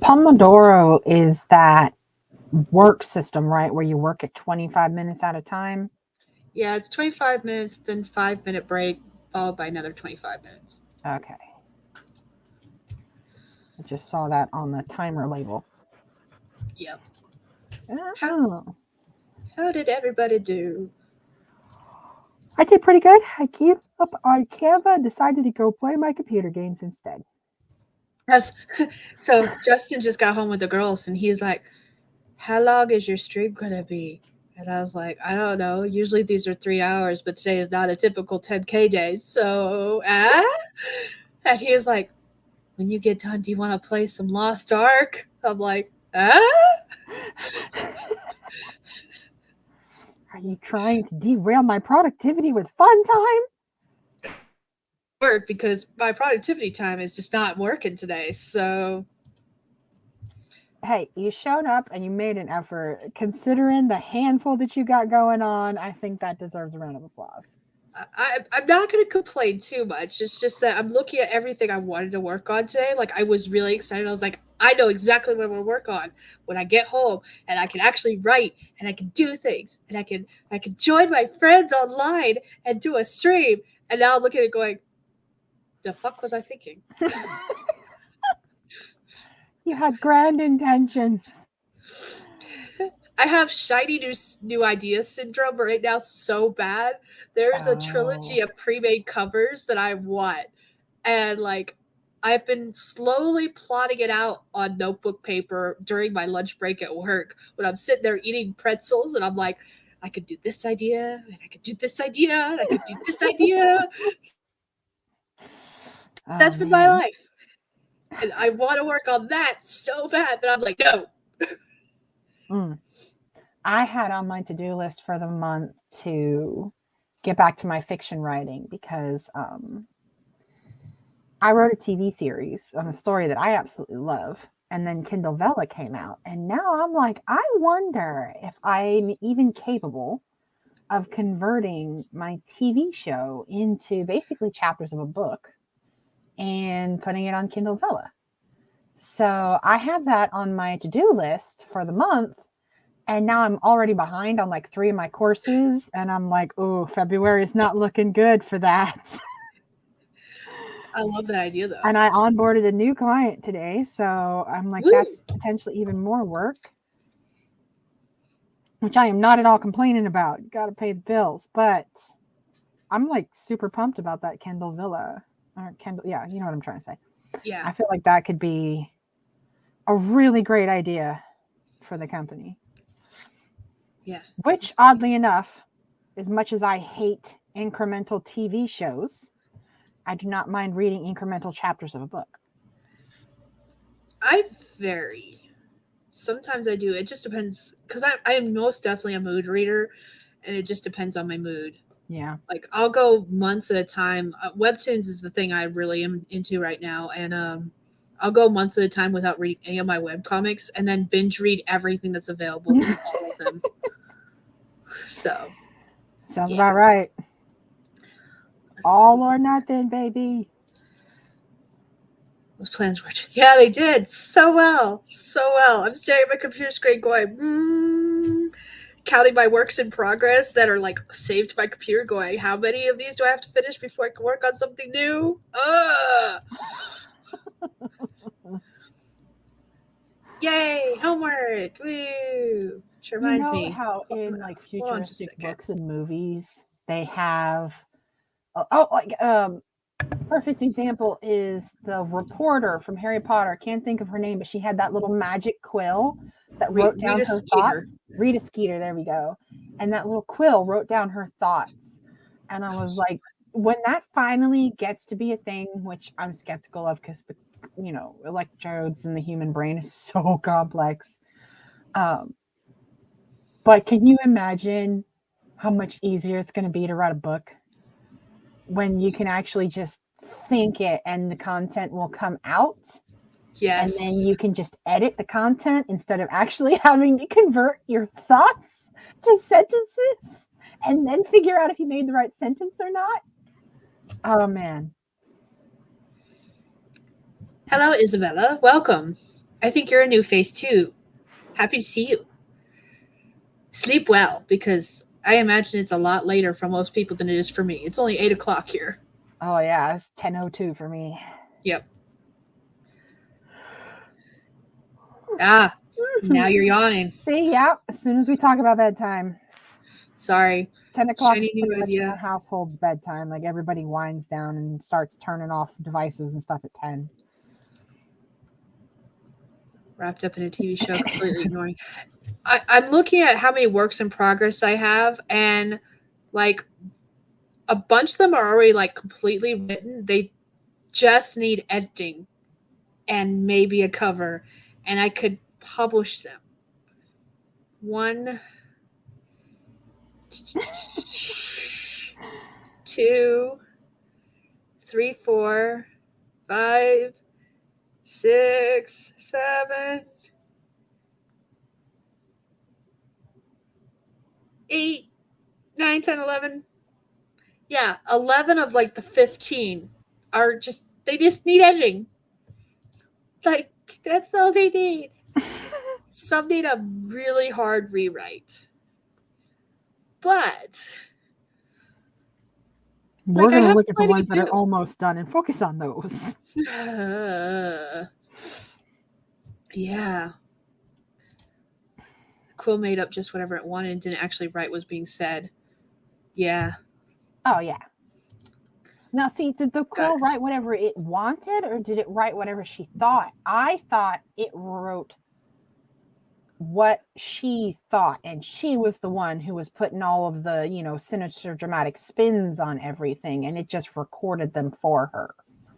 Pomodoro is that work system, right? Where you work at 25 minutes at a time. Yeah, it's 25 minutes, then 5 minute break, followed by another 25 minutes. Okay. I just saw that on the timer label. Yep. How Oh, how did everybody do? I did pretty good. I gave up on Canva and decided to go play my computer games instead. Yes. So Justin just got home with the girls, and he's like, "How long is your stream gonna be?" And I was like, "I don't know. Usually these are 3 hours, but today is not a typical 10K day. So, And he was like, "When you get done, do you want to play some Lost Ark?" I'm like, "Ah." Are you trying to derail my productivity with fun time? Work because my productivity time is just not working today. So Hey, you showed up and you made an effort. Considering the handful that you got going on, I think that deserves a round of applause. I'm not going to complain too much. It's just that I'm looking at everything I wanted to work on today. Like, I was really excited. I was like, I know exactly what I'm going to work on when I get home, and I can actually write, and I can do things, and I can join my friends online and do a stream. And now I'm looking at it going, the fuck was I thinking? You had grand intentions. I have shiny new ideas syndrome right now so bad. There's a Oh, trilogy of pre-made covers that I want. And like I've been slowly plotting it out on notebook paper during my lunch break at work when I'm sitting there eating pretzels and I'm like, I could do this idea, and I could do this idea, and I could do this idea. oh That's been my man. life. And I want to work on that so bad, but I'm like, no. Mm. I had on my to-do list for the month to get back to my fiction writing because I wrote a TV series on a story that I absolutely love. And then Kindle Vella came out. And now I'm like, I wonder if I'm even capable of converting my TV show into basically chapters of a book and putting it on Kindle Vella. So I have that on my to-do list for the month. And now I'm already behind on like 3 of my courses. And I'm like, oh, February is not looking good for that. I love that idea though. And I onboarded a new client today. So I'm like, Woo! that's potentially even more work, which I am not at all complaining about. Got to pay the bills. But I'm like super pumped about that Kindle Villa or Kindle. Yeah, you know what I'm trying to say. Yeah. I feel like that could be a really great idea for the company. Yeah. Which, oddly enough, as much as I hate incremental TV shows, I do not mind reading incremental chapters of a book. I vary. Sometimes I do. It just depends because I am most definitely a mood reader, and it just depends on my mood. Yeah. Like I'll go months at a time. Webtoons is the thing I really am into right now, and I'll go months at a time without reading any of my web comics, and then binge read everything that's available from all of them. So Sounds yeah, about right. let's All see. or nothing, baby. Those plans worked. Yeah, they did so well, so well. I'm staring at my computer screen, going, counting my works in progress that are like saved to my computer, going, how many of these do I have to finish before I can work on something new? Yay, homework! Woo! Which You reminds know me. how in like Hold on just a futuristic second. books and movies they have like perfect example is the reporter from Harry Potter. Can't think of her name, but she had that little magic quill that wrote down Rita her thoughts. Skeeter. Rita Skeeter, there we go. And that little quill wrote down her thoughts. And I was like, when that finally gets to be a thing, which I'm skeptical of because the electrodes in the human brain is so complex. But can you imagine how much easier it's going to be to write a book when you can actually just think it and the content will come out, and then Yes. you can just edit the content instead of actually having to convert your thoughts to sentences and then figure out if you made the right sentence or not. Oh man. Hello, Isabella. Welcome. I think you're a new face too. Happy to see you. Sleep well, because I imagine it's a lot later for most people than it is for me. It's only 8 o'clock here. Oh yeah, it's 10:02 for me. Yep. Ah, now you're yawning. See, yeah. As soon as we talk about bedtime, Sorry. 10 o'clock is Shiny new pretty much idea. the household's bedtime. Like everybody winds down and starts turning off devices and stuff at 10. Wrapped up in a TV show, completely ignoring. I'm looking at how many works in progress I have, and like a bunch of them are already like completely written. They just need editing and maybe a cover, and I could publish them. 1, 2, 3, 4, 5, 6, 7, 8, 9, 10, 11. Yeah, 11 of like the 15 are just, they just need editing. Like, that's all they need. Some need a really hard rewrite. But We're like, I gonna have look at the plenty ones to that are do. almost done and focus on those. Yeah. Quill made up just whatever it wanted and didn't actually write what was being said. Yeah. Oh yeah. Now, see, did the Got quill it. write whatever it wanted, or did it write whatever she thought? I thought it wrote what she thought, and she was the one who was putting all of the, sinister, dramatic spins on everything, and it just recorded them for her.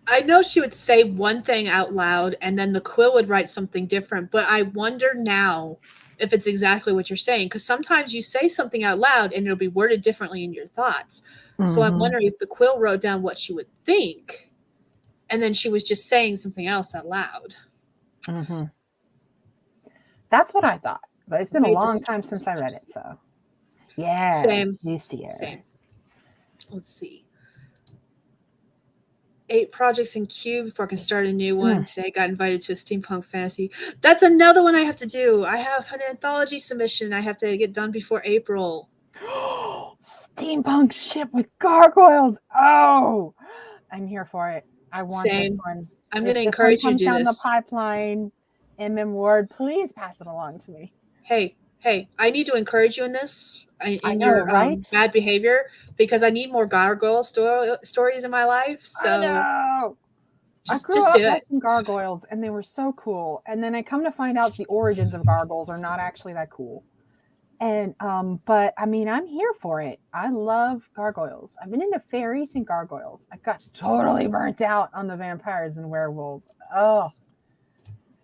I know she would say one thing out loud and then the quill would write something different, but I wonder now if it's exactly what you're saying, because sometimes you say something out loud and it'll be worded differently in your thoughts. So I'm wondering if the quill wrote down what she would think and then she was just saying something else out loud. Mm-hmm. That's what I thought, but it's been a Made long this time since I read it, so yeah. Same. This year. Same. Let's see. 8 projects in queue before I can start a new one. Today I got invited to a steampunk fantasy. That's another one I have to do. I have an anthology submission I have to get done before April. Steampunk ship with gargoyles. Oh, I'm here for it. I want this Same. one. I'm If going to this one encourage you to comes do down the this. pipeline, MM Ward, please pass it along to me. Hey, I need to encourage you in this, in know, your right? bad behavior, because I need more gargoyle stories in my life. So I know. I grew just up do it. watching gargoyles, and they were so cool. And then I come to find out the origins of gargoyles are not actually that cool. And but I mean, I'm here for it. I love gargoyles. I've been into fairies and gargoyles. I got totally burnt out on the vampires and werewolves. Oh,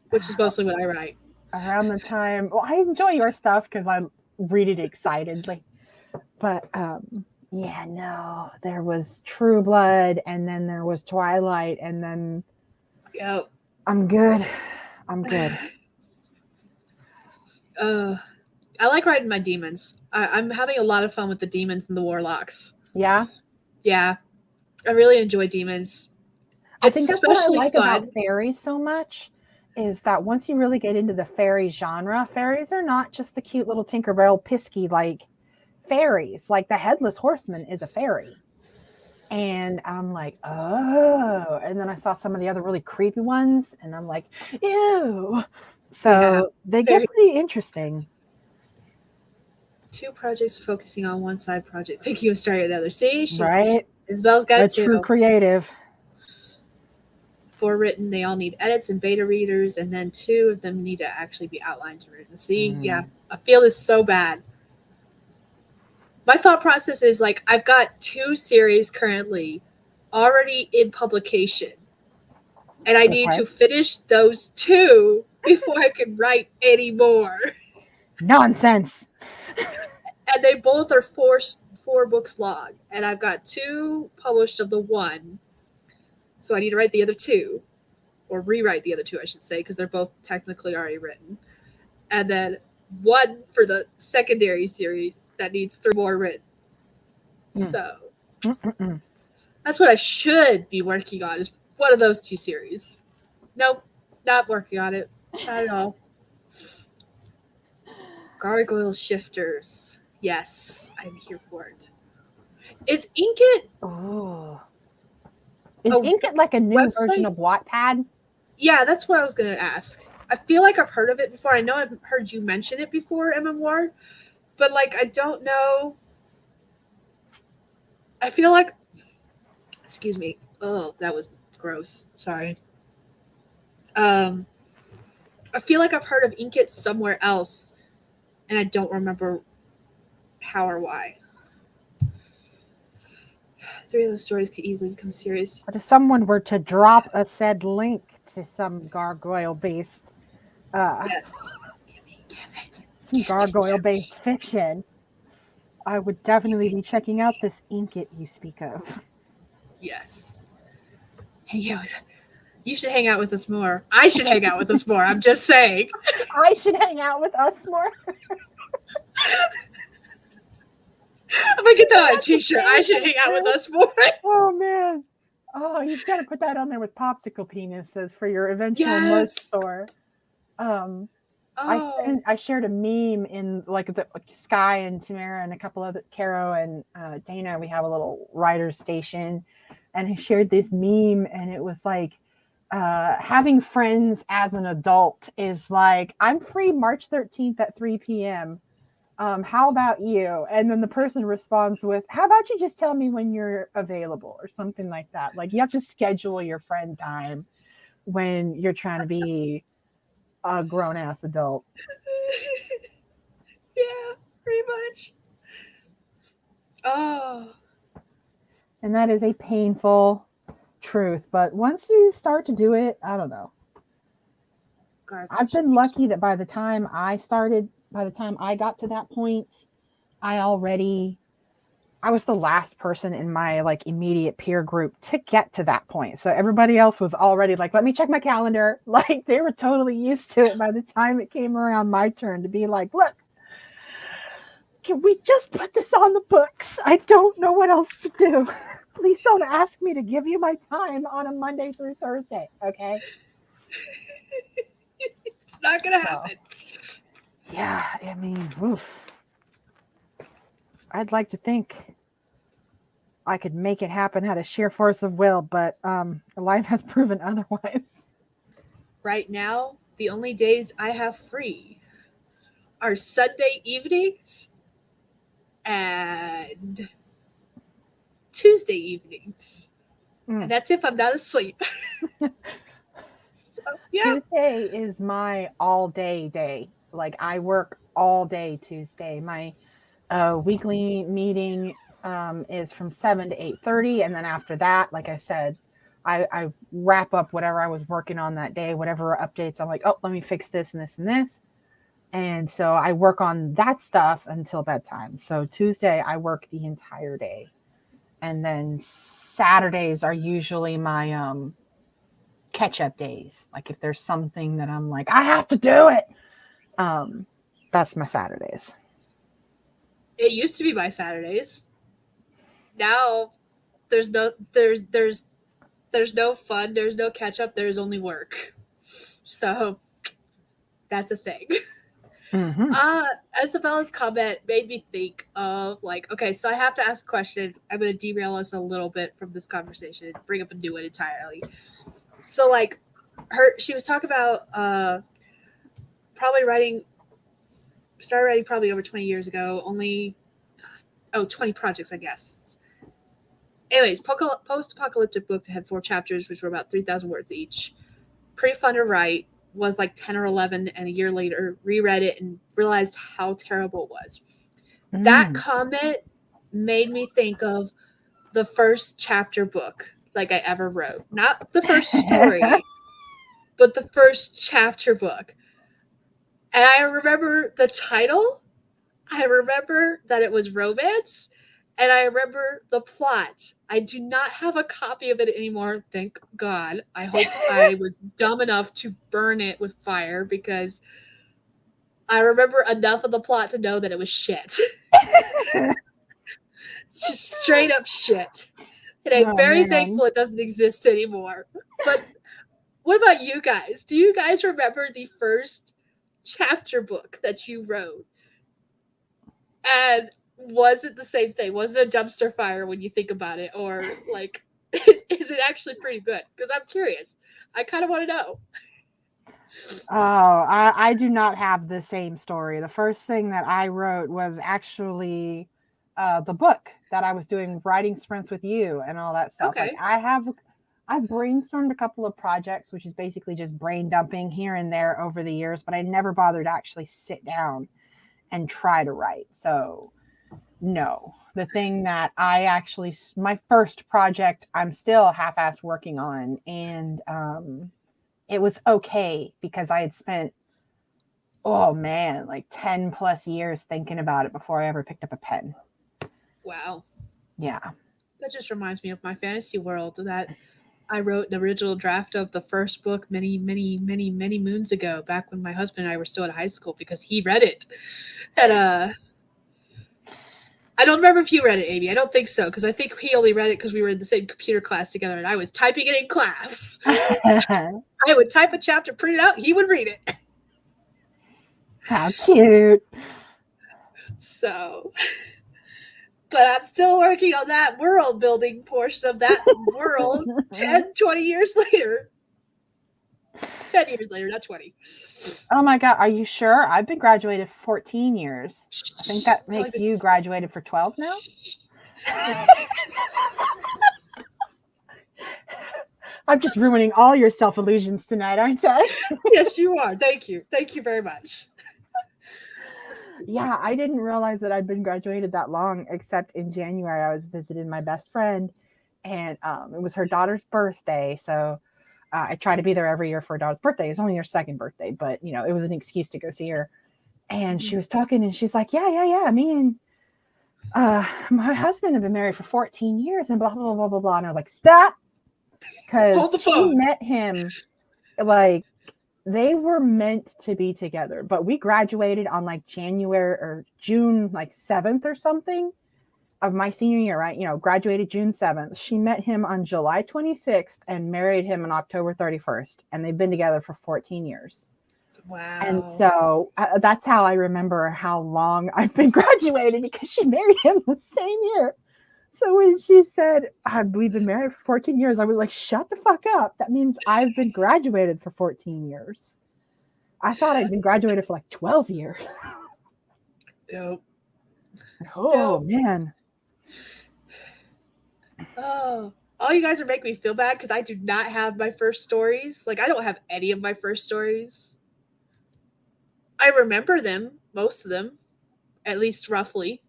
Which is mostly what I write. around the time, well, I enjoy your stuff because I read it excitedly. But yeah, no, there was True Blood, and then there was Twilight, and then Yep. I'm good. I'm good. I like writing my demons. I'm having a lot of fun with the demons and the warlocks. Yeah. Yeah, I really enjoy demons. I It's think that's what I especially like fun. about fairies so much is that once you really get into the fairy genre, fairies are not just the cute little Tinkerbell pisky like fairies. Like the Headless Horseman is a fairy. And I'm like, oh. And then I saw some of the other really creepy ones, and I'm like, ew. So Yeah, they get pretty interesting. 2 projects focusing on one side project. Thinking of starting another. See, Right? Isabel's got A it too. true creative. 4 written, they all need edits and beta readers, and then 2 of them need to actually be outlined and written. See, yeah, I feel this so bad. My thought process is like, I've got 2 series currently already in publication, and I need to finish those 2 before I can write any more. Nonsense. And they both are 4 books long, and I've got 2 published of the one. So I need to write the other 2, or rewrite the other 2, I should say, because they're both technically already written. And then 1 for the secondary series that needs 3 more written. So That's what I should be working on, is one of those two series. Nope, not working on it. Not at all. Gargoyle Shifters. Yes, I'm here for it. Is Inkit Oh. Is a Inkit like a new version website? of Wattpad? Yeah, that's what I was going to ask. I feel like I've heard of it before. I know I've heard you mention it before, MMWard, but like I don't know. I feel like, excuse me. Oh, that was gross. Sorry. Um, I feel like I've heard of Inkit somewhere else, and I don't remember how or why. Three of those stories could easily become serious. But if someone were to drop a said link to some gargoyle-based, Yes. Give it. some gargoyle-based fiction, I would definitely be checking out this Inkit you speak of. Yes. Hang out. You should hang out with us more. I should hang out with us more. I'm just saying. I should hang out with us more. I'm gonna get that on a t-shirt. I should hang out with us more. Oh man. Oh, you've got to put that on there with popsicle penises for your eventual merch Yes. store. Oh. I shared a meme in like the Skye and Tamara and a couple other Caro and Dana. We have a little writer station, and I shared this meme, and it was like having friends as an adult is like, I'm free March 13th at 3 p.m. How about you? And then the person responds with, how about you just tell me when you're available or something like that. Like you have to schedule your friend time when you're trying to be a grown ass adult. Yeah, pretty much. Oh. And that is a painful truth. But once you start to do it, I don't know. I've been lucky that by the time I got to that point, I was the last person in my like immediate peer group to get to that point. So everybody else was already like, let me check my calendar. Like they were totally used to it by the time it came around my turn to be like, look, can we just put this on the books? I don't know what else to do. Please don't ask me to give you my time on a Monday through Thursday. Okay. It's not gonna happen. Yeah, I mean, oof. I'd like to think I could make it happen, had a sheer force of will, but life has proven otherwise. Right now, the only days I have free are Sunday evenings and Tuesday evenings. And that's if I'm not asleep. So, yeah. Tuesday is my all day day. Like I work all day Tuesday. My weekly meeting is from 7 to 8:30, and then after that, like I said, I wrap up whatever I was working on that day, whatever updates. I'm like, oh, let me fix this and this and this. And so I work on that stuff until bedtime. So Tuesday I work the entire day. And then Saturdays are usually my catch up days. Like if there's something that I'm like, I have to do it. That's my Saturdays. It used to be my Saturdays. Now there's no fun, there's no catch up, there's only work. So that's a thing. Mm-hmm. Isabella's comment made me think of like, okay, so I have to ask questions. I'm going to derail us a little bit from this conversation and bring up a new one entirely. So like she was talking about started writing probably over 20 years ago, 20 projects, I guess. Anyways, post-apocalyptic book that had 4 chapters, which were about 3,000 words each. Pretty fun to write. Was like 10 or 11, and a year later reread it and realized how terrible it was. That comment made me think of the first chapter book like I ever wrote. Not the first story, but the first chapter book. And I remember the title. I remember that it was romance. And I remember the plot. I do not have a copy of it anymore, thank God. I hope I was dumb enough to burn it with fire because I remember enough of the plot to know that it was shit. Just straight up shit. And I'm Oh very man. thankful it doesn't exist anymore. But what about you guys? Do you guys remember the first chapter book that you wrote? And was it the same thing? Was it a dumpster fire when you think about it? Or like, is it actually pretty good? Because I'm curious. I kind of want to know. Oh, I do not have the same story. The first thing that I wrote was actually the book that I was doing writing sprints with you and all that stuff. Like Okay. I've brainstormed a couple of projects, which is basically just brain dumping here and there over the years, but I never bothered to actually sit down and try to write. So no, the thing that I actually, my first project, I'm still half-assed working on, and it was okay because I had spent, oh man, like 10 plus years thinking about it before I ever picked up a pen. Wow. Yeah. That just reminds me of my fantasy world that I wrote an original draft of the first book many, many, many, many moons ago, back when my husband and I were still in high school because he read it. And I don't remember if you read it, Amy. I don't think so, because I think he only read it because we were in the same computer class together and I was typing it in class. I would type a chapter, print it out, he would read it. How cute. So, but I'm still working on that world building portion of that world 10, 20 years later. 10 years later, not 20. Oh my God. Are you sure? I've been graduated for 14 years. I think that It's only makes you graduated for 12 now. I'm just ruining all your self illusions tonight, aren't I? Yes, you are. Thank you. Thank you very much. Yeah, I didn't realize that I'd been graduated that long, except in January I was visiting my best friend, and it was her daughter's birthday. So I try to be there every year for her daughter's birthday. It's only her second birthday, but it was an excuse to go see her. And she was talking, and she's like, "Yeah. Me and my husband have been married for 14 years, and blah blah blah blah blah." And I was like, "Stop," Hold the because she phone. met him like they were meant to be together, but we graduated on like January or June like 7th or something of my senior year, right? Graduated June 7th. She met him on July 26th and married him on October 31st, and they've been together for 14 years. And Wow. so that's how I remember how long I've been graduated, because she married him the same year. So when she said, we've been married for 14 years, I was like, shut the fuck up. That means I've been graduated for 14 years. I thought I'd been graduated for like 12 years. Nope. Oh, Nope. man. Oh, all you guys are making me feel bad because I do not have my first stories. Like, I don't have any of my first stories. I remember them, most of them, at least roughly.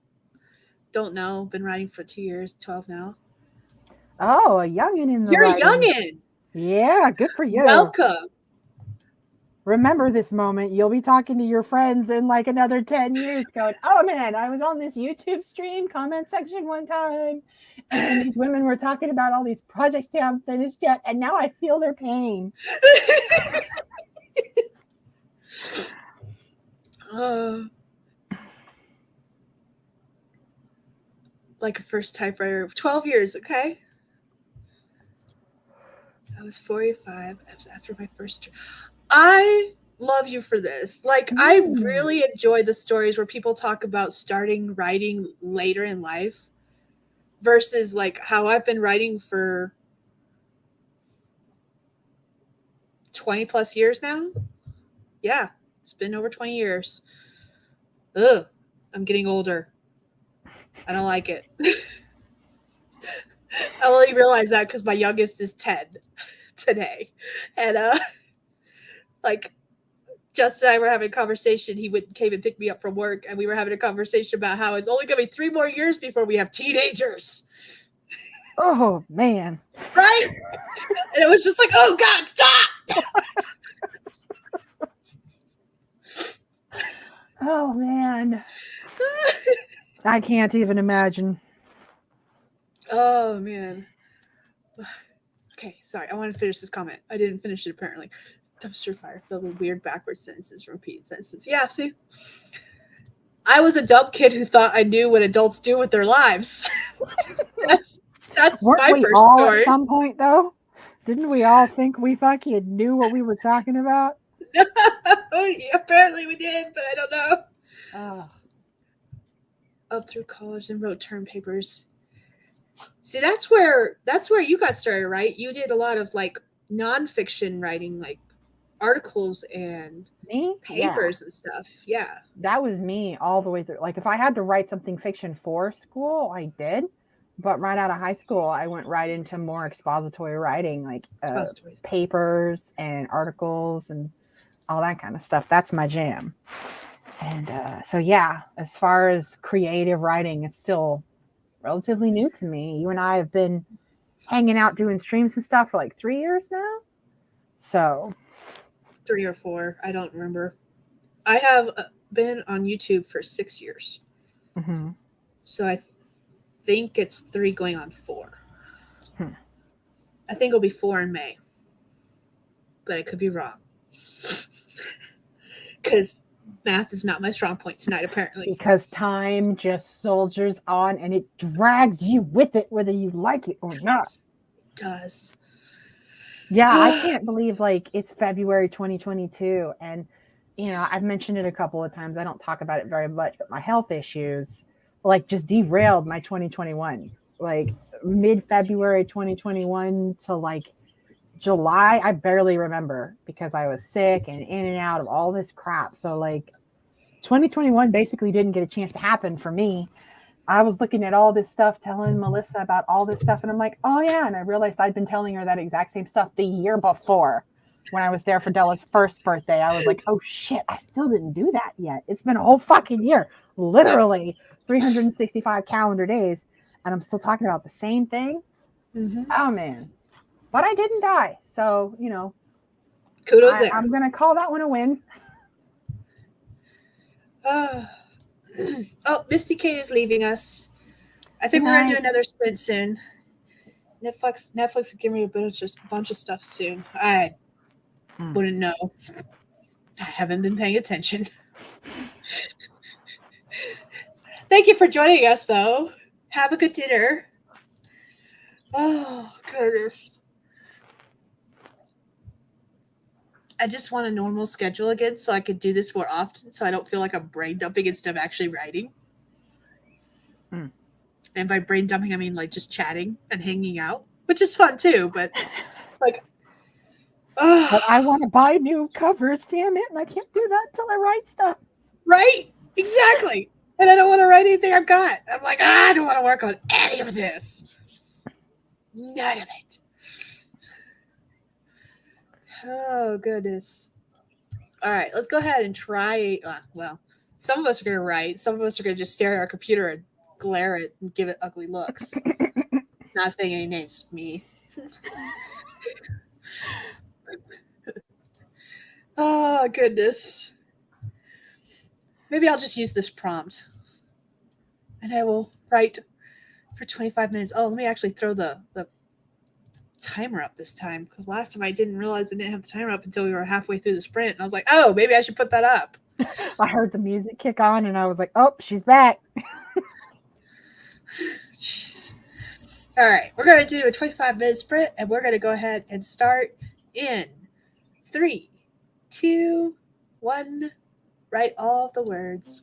Don't know. Been writing for 2 years, 12 now. Oh, a youngin' in the You're a writing. youngin'. Yeah, good for you. Welcome. Remember this moment. You'll be talking to your friends in like another 10 years going, oh man, I was on this YouTube stream comment section one time, and these women were talking about all these projects they haven't finished yet, and now I feel their pain. Like a first typewriter. 12 years, okay? I was 45. I was after my first. I love you for this. Like, I really enjoy the stories where people talk about starting writing later in life versus like how I've been writing for 20 plus years now. Yeah, it's been over 20 years. Ugh, I'm getting older. I don't like it. I only realized that because my youngest is 10 today. And like Justin and I were having a conversation. He came and picked me up from work, and we were having a conversation about how it's only going to be 3 more years before we have teenagers. Oh, man. Right? And it was just like, oh, God, stop! Oh, man. I can't even imagine. Oh, man. Okay, sorry. I want to finish this comment. I didn't finish it, apparently. Dumpster fire filled with weird backwards sentences, repeated sentences. Yeah, see? I was a dumb kid who thought I knew what adults do with their lives. That's Weren't my we first all at story. some point though? Didn't we all think we fucking knew what we were talking about? Apparently we did, but I don't know. Oh, Up through college and wrote term papers. See, that's where you got started, right? You did a lot of like nonfiction writing, like articles and me? Yeah. papers and stuff. Yeah. That was me all the way through. Like if I had to write something fiction for school, I did. But right out of high school, I went right into more expository writing, like Expository. papers and articles and all that kind of stuff. That's my jam. And so, yeah, as far as creative writing, it's still relatively new to me. You and I have been hanging out doing streams and stuff for like 3 years now. So, 3 or 4. I don't remember. I have been on YouTube for 6 years. mm-hmm. So I think it's 3 going on 4. Hmm. I think it'll be 4 in May. But I could be wrong. Because math is not my strong point tonight, apparently. Because time just soldiers on and it drags you with it, whether you like it or not. It does. Yeah, I can't believe like it's February 2022. And, you know, I've mentioned it a couple of times. I don't talk about it very much, but my health issues like just derailed my 2021. Like mid February 2021 to like July, I barely remember because I was sick and in and out of all this crap. So, like, 2021 basically didn't get a chance to happen for me. I was looking at all this stuff, telling Melissa about all this stuff, and I'm like, oh yeah. And I realized I'd been telling her that exact same stuff the year before when I was there for Della's first birthday. I was like, oh shit, I still didn't do that yet. It's been a whole fucking year, literally 365 calendar days, and I'm still talking about the same thing. Mm-hmm. Oh man. But I didn't die. So, you know, Kudos there. I'm going to call that one a win. Oh, Misty K is leaving us. I think we're gonna do another sprint soon. Netflix will give me a bunch of stuff soon. I wouldn't know. I haven't been paying attention. Thank you for joining us, though. Have a good dinner. Oh goodness. I just want a normal schedule again so I could do this more often so I don't feel like I'm brain dumping instead of actually writing. And by brain dumping, I mean like just chatting and hanging out, which is fun too, but like, But I want to buy new covers, damn it, and I can't do that until I write stuff. Right? Exactly. And I don't want to write anything I've got. I'm like, I don't want to work on any of this. None of it. Oh, goodness. All right, let's go ahead and try. Well, some of us are going to write. Some of us are going to just stare at our computer and glare it and give it ugly looks. Not saying any names. Me. Oh, goodness. Maybe I'll just use this prompt. And I will write for 25 minutes. Oh, let me actually throw the timer up this time because last time I didn't realize I didn't have the timer up until we were halfway through the sprint. And I was like, oh, maybe I should put that up. I heard the music kick on and I was like, oh, she's back. Jeez. All right, we're going to do a 25-minute sprint and we're going to go ahead and start in 3, 2, 1. Write all of the words.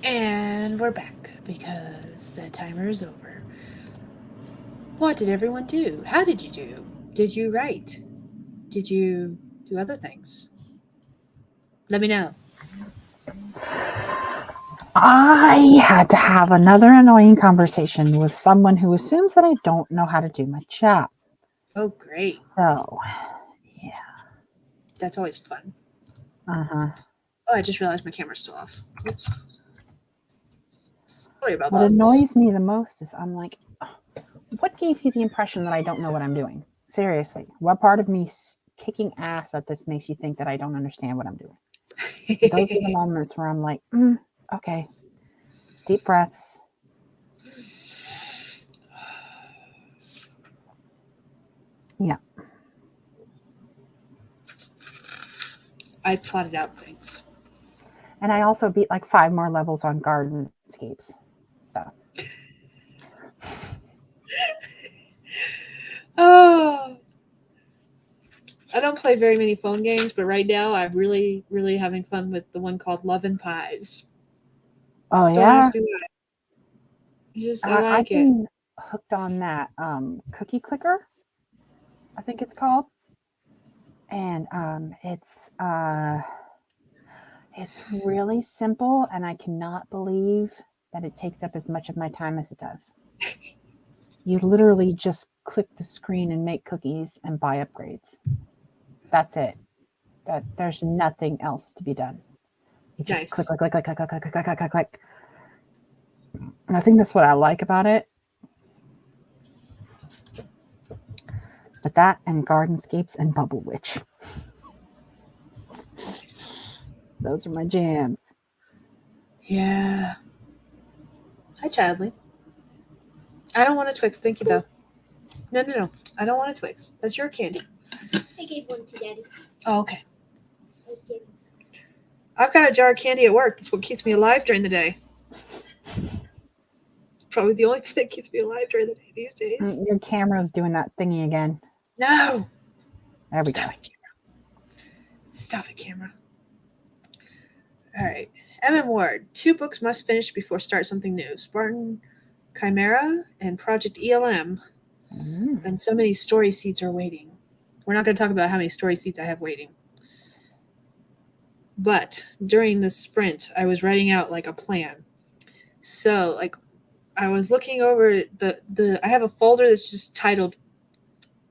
And we're back because the timer is over. What did everyone do? How did you do? Did you write? Did you do other things? Let me know. I had to have another annoying conversation with someone who assumes that I don't know how to do my job. Oh, great. So, yeah. That's always fun. Uh-huh. Oh, I just realized my camera's still off. Oops. Sorry about What that. annoys me the most is I'm like, what gave you the impression that I don't know what I'm doing? Seriously, what part of me kicking ass at this makes you think that I don't understand what I'm doing? Those are the moments where I'm like, okay, deep breaths. Yeah. I plotted out things. And I also beat like 5 more levels on Gardenscapes. So. Oh, I don't play very many phone games, but right now I'm really, really having fun with the one called Love and Pies. Oh, Don't yeah. ask me why. I I've like it. been hooked on that cookie clicker, I think it's called. And it's really simple, and I cannot believe that it takes up as much of my time as it does. You literally just click the screen and make cookies and buy upgrades. That's it. That there's nothing else to be done. You just Nice. click, click, click, click, click, click, click, click, click, click, click. And I think that's what I like about it. But that and Gardenscapes and Bubble Witch. Nice. Those are my jams. Yeah. Hi, Chadley. I don't want a Twix. Thank you, though. No. I don't want a Twix. That's your candy. I gave one to Daddy. Oh, okay. I gave I've got a jar of candy at work. That's what keeps me alive during the day. Probably the only thing that keeps me alive during the day these days. Your camera's doing that thingy again. No. There we Stop go. it, camera. Stop it, camera. All right. M.M. Ward. 2 books must finish before start something new. Spartan Chimera and Project ELM. And so many story seeds are waiting. We're not going to talk about how many story seeds I have waiting. But during the sprint, I was writing out like a plan. So like I was looking over the I have a folder that's just titled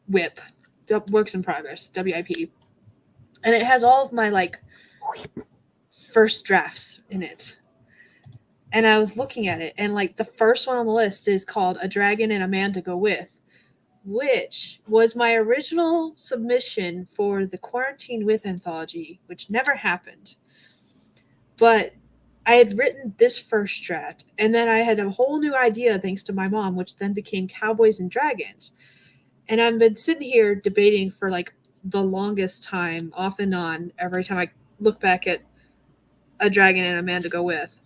WIP, Works in Progress, WIP. And it has all of my like first drafts in it. And I was looking at it, and like the first one on the list is called A Dragon and a Man to Go With, which was my original submission for the Quarantine With anthology, which never happened. But I had written this first draft, and then I had a whole new idea thanks to my mom, which then became Cowboys and Dragons. And I've been sitting here debating for like the longest time, off and on, every time I look back at A Dragon and a Man to Go With.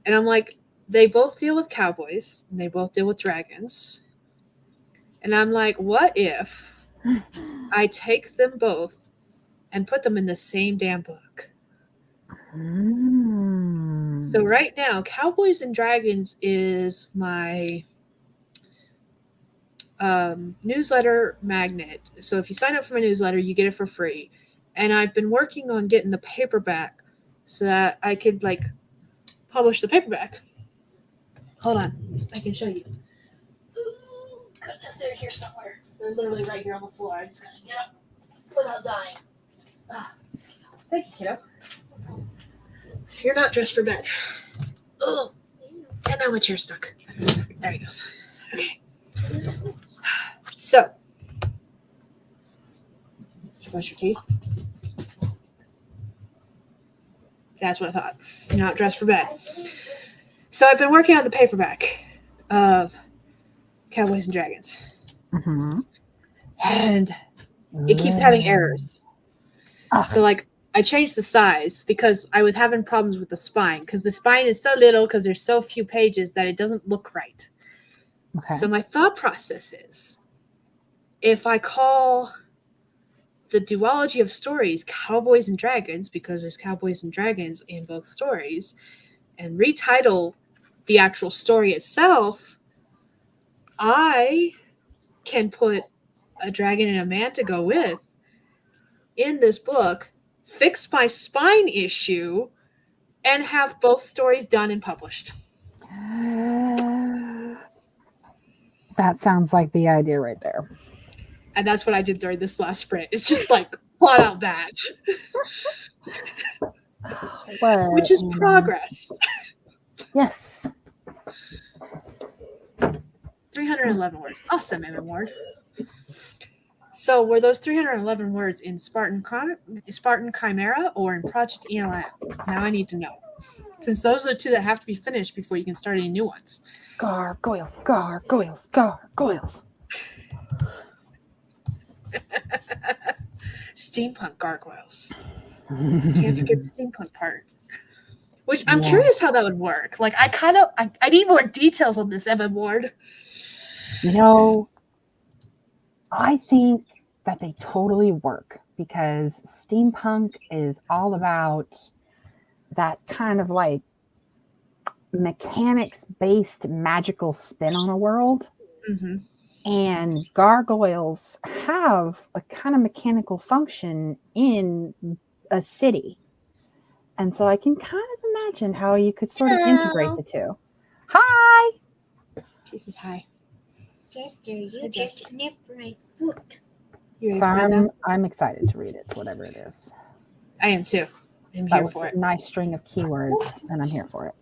And I'm like, they both deal with cowboys, and they both deal with dragons. And I'm like, what if I take them both and put them in the same damn book? So right now, Cowboys and Dragons is my newsletter magnet. So if you sign up for my newsletter, you get it for free. And I've been working on getting the paperback so that I could like publish the paperback. Hold on, I can show you. Ooh, goodness, they're here somewhere. They're literally right here on the floor. I just gotta get up without dying. Thank you, kiddo. You're not dressed for bed. Oh, and now my chair's stuck. There he goes. Okay. So, did you brush your teeth? That's what I thought. You're not dressed for bed. So I've been working on the paperback of Cowboys and Dragons. Mm-hmm. And it keeps having errors. So like I changed the size because I was having problems with the spine because the spine is so little because there's so few pages that it doesn't look right. Okay. So my thought process is if I call the duology of stories Cowboys and Dragons because there's cowboys and dragons in both stories and retitle the actual story itself, I can put a dragon and a man to go with in this book, fix my spine issue, and have both stories done and published. That sounds like the idea right there. And that's what I did during this last sprint. It's just like plot out that. Well, which is progress. Yes. 311 words. Awesome, M.M. Ward. So were those 311 words in Spartan Chimera or in Project ELM? Now I need to know. Since those are the 2 that have to be finished before you can start any new ones. Gargoyles, gargoyles, gargoyles. Steampunk gargoyles. Can't forget the steampunk part. Which I'm curious how that would work. Like I need more details on this, M.M. Ward. You know, I think that they totally work because steampunk is all about that kind of like mechanics-based magical spin on a world. Mm-hmm. And gargoyles have a kind of mechanical function in a city. And so I can kind of imagine how you could sort of integrate the 2. Hi! She says hi. Jester, you just sniffed my foot. So I'm excited to read it, whatever it is. I am too. I'm That here was for a it. nice string of keywords, and I'm here for it.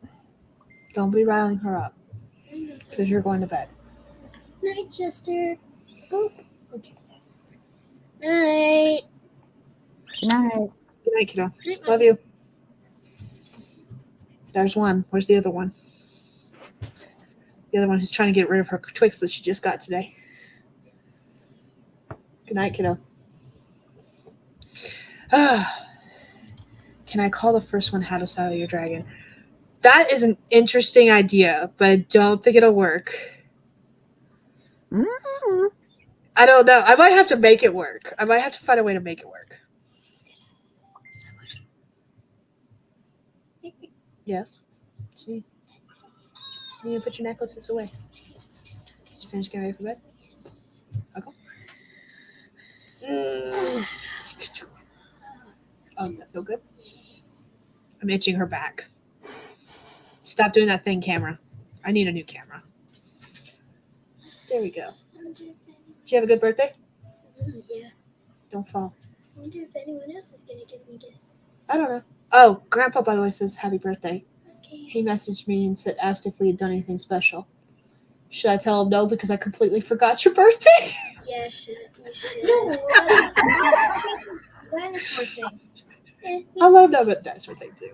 Don't be riling her up because you're going to bed. Night, Chester. Boop. Okay. Night. Good night. Good night, kiddo. Night, Love you. There's one. Where's the other one? The other one who's trying to get rid of her Twix that she just got today. Good night, kiddo. Can I call the first one How to Style Your Dragon? That is an interesting idea, but I don't think it'll work. Mm-hmm. I don't know. I might have to make it work. I might have to find a way to make it work. Yes. See, you put your necklaces away. Did you finish getting ready for bed? Yes. Okay. Oh, that feel good? Yes. I'm itching her back. Stop doing that thing, camera. I need a new camera. There we go. Did you have a good birthday? Yeah. Don't fall. I wonder if anyone else is going to give me this. I don't know. Oh, Grandpa, by the way, says happy birthday. Okay. He messaged me and asked if we had done anything special. Should I tell him no because I completely forgot your birthday? Yeah, you should. No, dinosaur thing. I love that about the dinosaur thing too.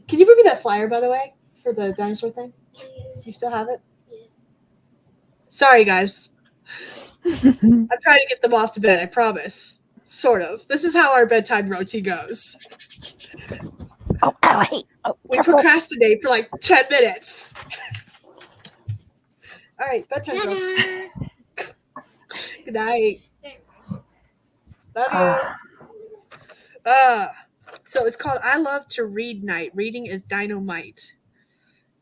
Can you bring me that flyer, by the way, for the dinosaur thing? Do you still have it? Yeah. Sorry, guys. I'm trying to get them off to bed, I promise. Sort of. This is how our bedtime routine goes. Oh, hey. Oh, We careful. procrastinate for like 10 minutes. All right, bedtime girls. Good night. Love you. So it's called I Love to Read Night. Reading is dynamite.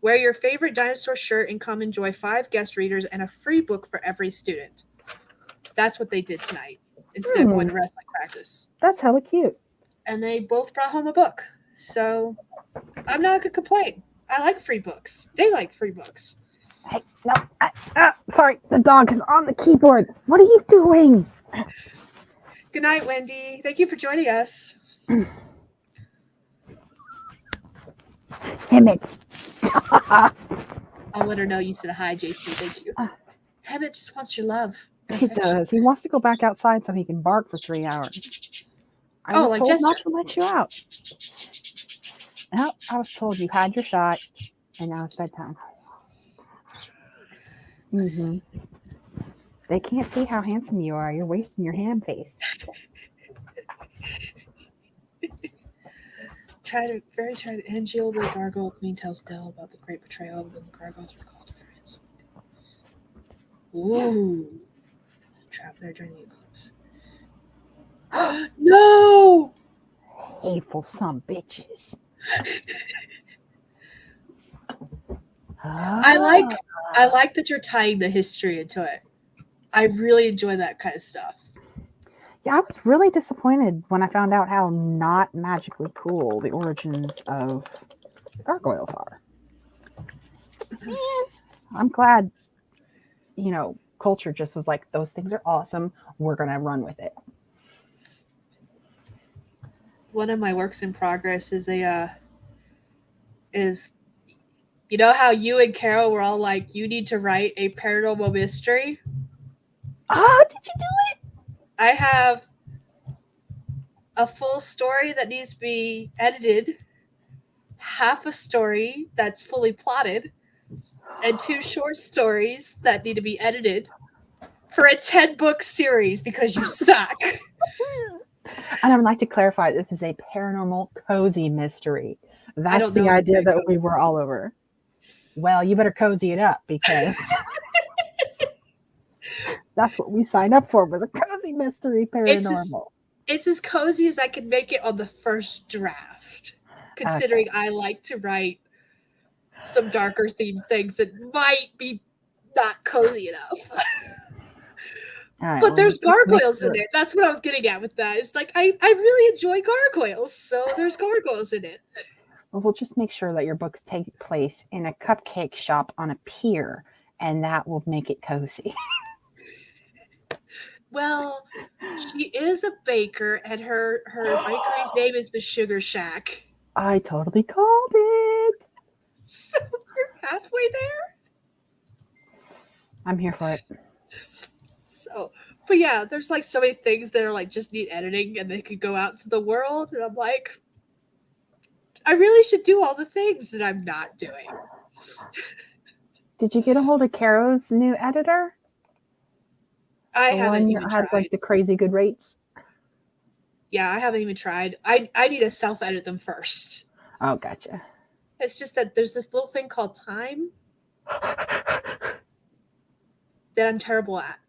Wear your favorite dinosaur shirt and come enjoy 5 guest readers and a free book for every student. That's what they did tonight instead of going to wrestling practice. That's hella cute. And they both brought home a book. So I'm not going to complain. I like free books. They like free books. Hey, no. Sorry, the dog is on the keyboard. What are you doing? Good night, Wendy. Thank you for joining us. Emmett, stop. I'll let her know you said hi, JC. Thank you. Emmett just wants your love. He does. He wants to go back outside so he can bark for 3 hours. I was like told Jester. not to let you out. No, I was told you had your shot, and now it's bedtime. Mm-hmm. They can't see how handsome you are. You're wasting your ham face. Angel the Gargoyle Queen tells Dell about the great betrayal when the gargoyles were called to France. Ooh. Trapped there during the eclipse. No! Hateful some bitches. I like that you're tying the history into it. I really enjoy that kind of stuff. Yeah, I was really disappointed when I found out how not magically cool the origins of gargoyles are. Man, I'm glad, culture just was like, those things are awesome. We're going to run with it. One of my works in progress is you know how you and Carol were all like, you need to write a paranormal mystery? Oh, did you do it? I have a full story that needs to be edited, half a story that's fully plotted, and 2 short stories that need to be edited for a 10-book series because you suck. And I would like to clarify, this is a paranormal cozy mystery. That's the idea that we were all over. Well, you better cozy it up because that's what we signed up for, was a cozy mystery paranormal. It's as cozy as I can make it on the first draft, considering I like to write some darker themed things that might be not cozy enough. Right, but there's gargoyles in it. That's what I was getting at with that. It's like, I really enjoy gargoyles, so there's gargoyles in it. Well, we'll just make sure that your books take place in a cupcake shop on a pier, and that will make it cozy. Well, she is a baker, and her bakery's name is the Sugar Shack. I totally called it. So we're halfway there. I'm here for it. So, but yeah, there's like so many things that are like just need editing, and they could go out into the world, and I'm like, I really should do all the things that I'm not doing. Did you get a hold of Caro's new editor? I The haven't one even that had tried. like the crazy good rates? Yeah, I haven't even tried. I need to self edit them first. Oh, gotcha. It's just that there's this little thing called time that I'm terrible at.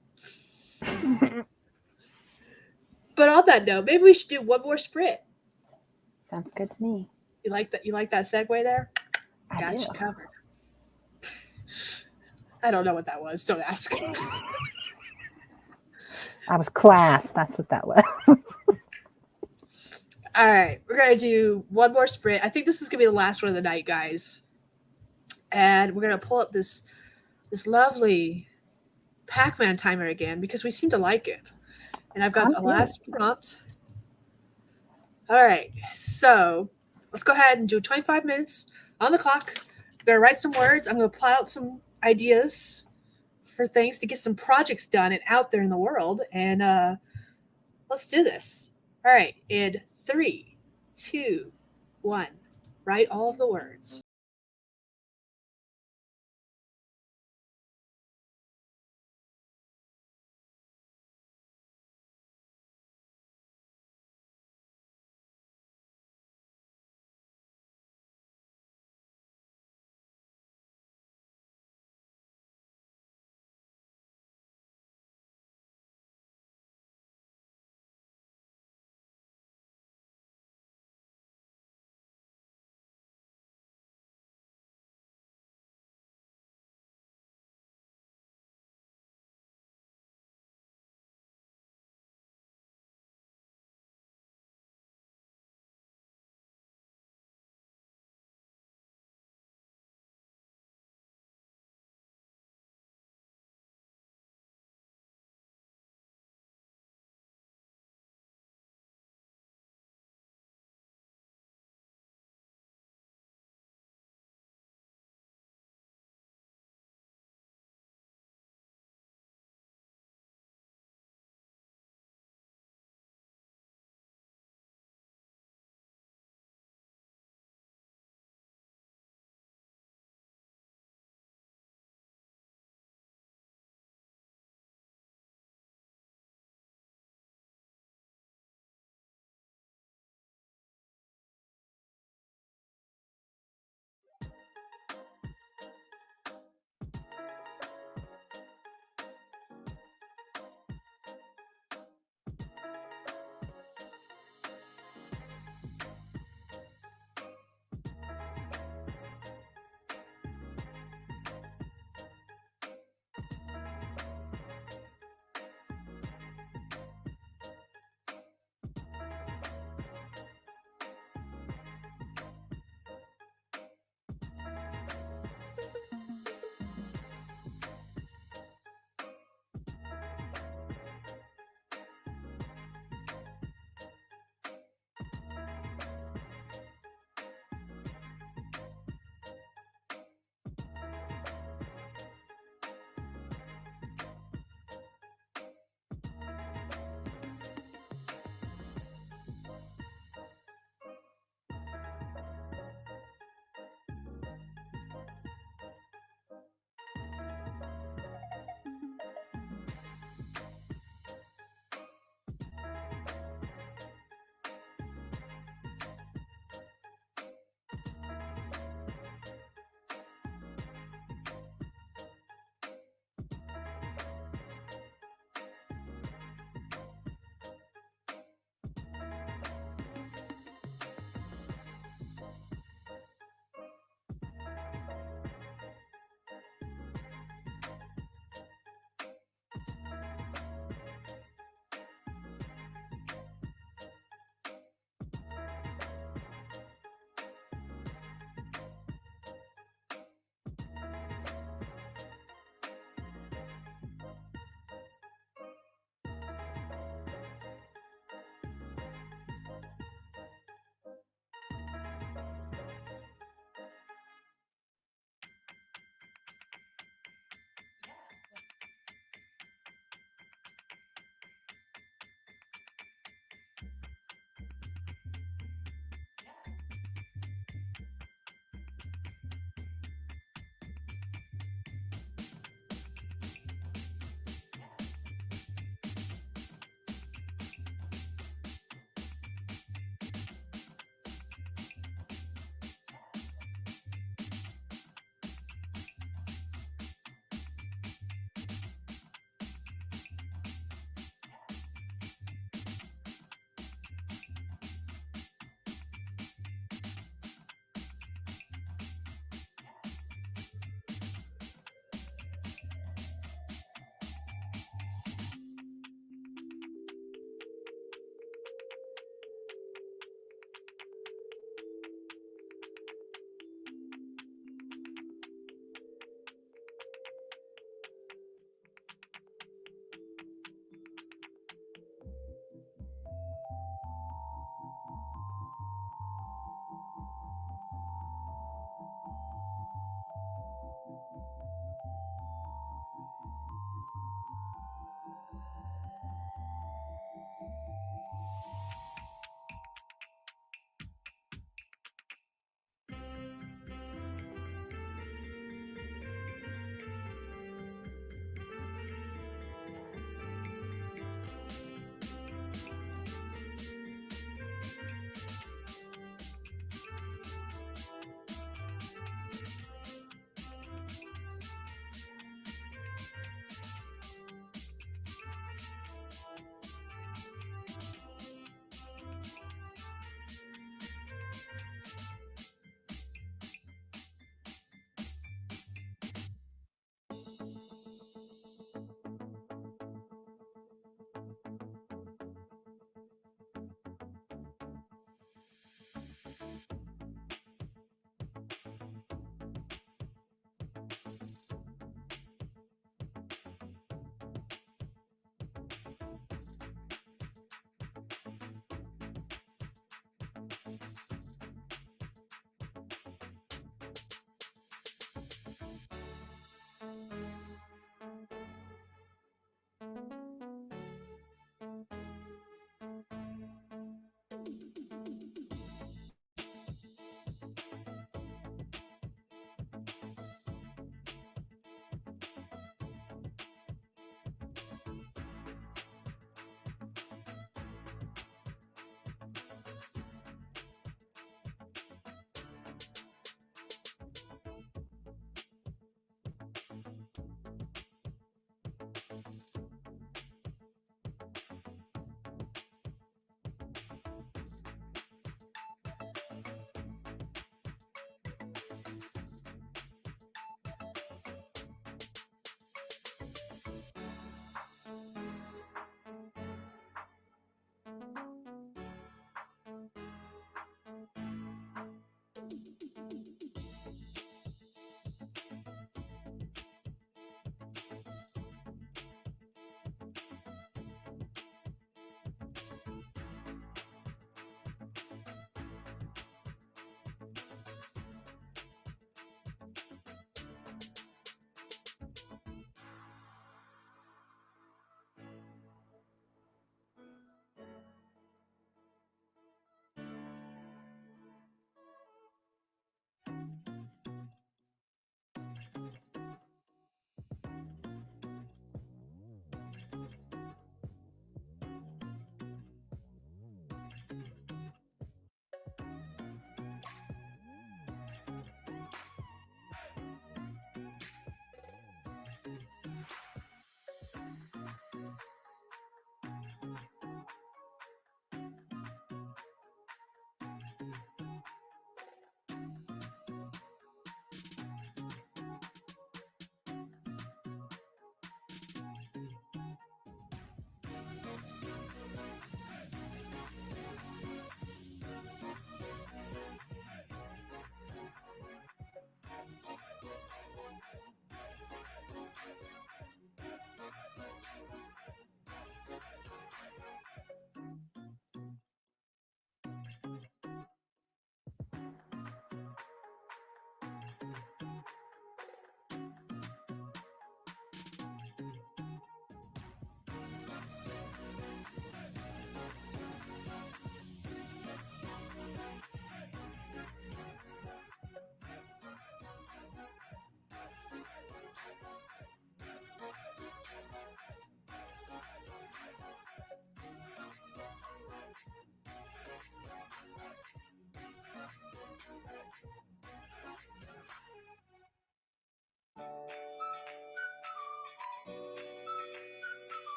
But on that note, maybe we should do one more sprint. Sounds good to me. You like that? You like that segue there? I Got do. you covered. I don't know what that was. Don't ask. I was class. That's what that was. All right, we're gonna do one more sprint. I think this is gonna be the last one of the night, guys. And we're gonna pull up this lovely Pac-Man timer again because we seem to like it. And I've got I'm the good. last prompt. All right, so let's go ahead and do 25 minutes on the clock. I'm gonna write some words. I'm gonna plot out some ideas for things to get some projects done and out there in the world. And let's do this. All right, in 3, 2, 1. Write all of the words.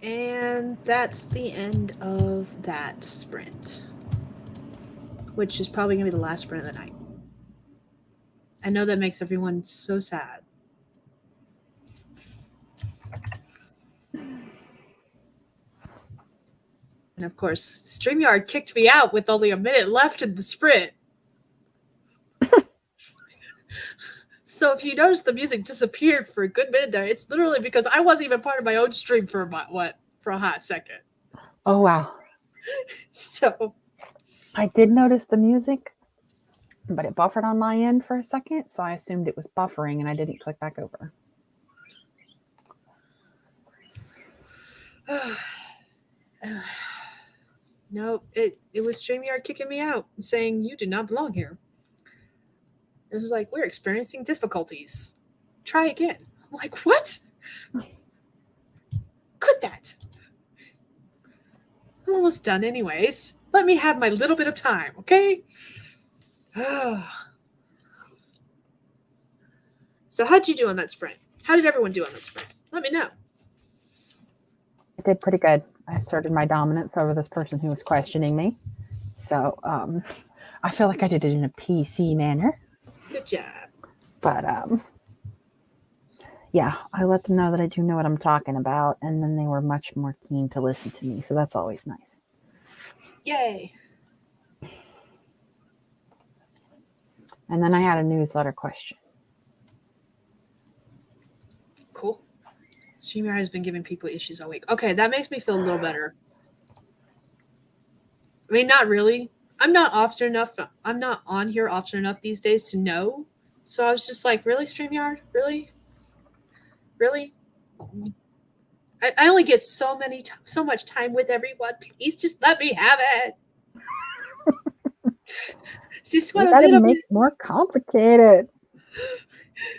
And that's the end of that sprint, which is probably going to be the last sprint of the night. I know that makes everyone so sad. And of course, StreamYard kicked me out with only a minute left in the sprint. So if you notice the music disappeared for a good minute there, it's literally because I wasn't even part of my own stream for a hot second. Oh, wow. So I did notice the music, but it buffered on my end for a second, so I assumed it was buffering and I didn't click back over. no, it was StreamYard kicking me out, saying you do not belong here. It was like, we're experiencing difficulties. Try again. I'm like, what? Quit that. I'm almost done anyways. Let me have my little bit of time, okay? So how'd you do on that sprint? How did everyone do on that sprint? Let me know. I did pretty good. I asserted my dominance over this person who was questioning me. So I feel like I did it in a PC manner. Good job. But yeah, I let them know that I do know what I'm talking about, and then they were much more keen to listen to me. So that's always nice. Yay. And then I had a newsletter question. Cool. StreamYard has been giving people issues all week. Okay, that makes me feel a little better. I mean, not really. I'm not on here often enough these days to know. So I was just like, really, StreamYard? Really? Really? I only get so much time with everyone. Please just let me have it. Just want You gotta make it more complicated.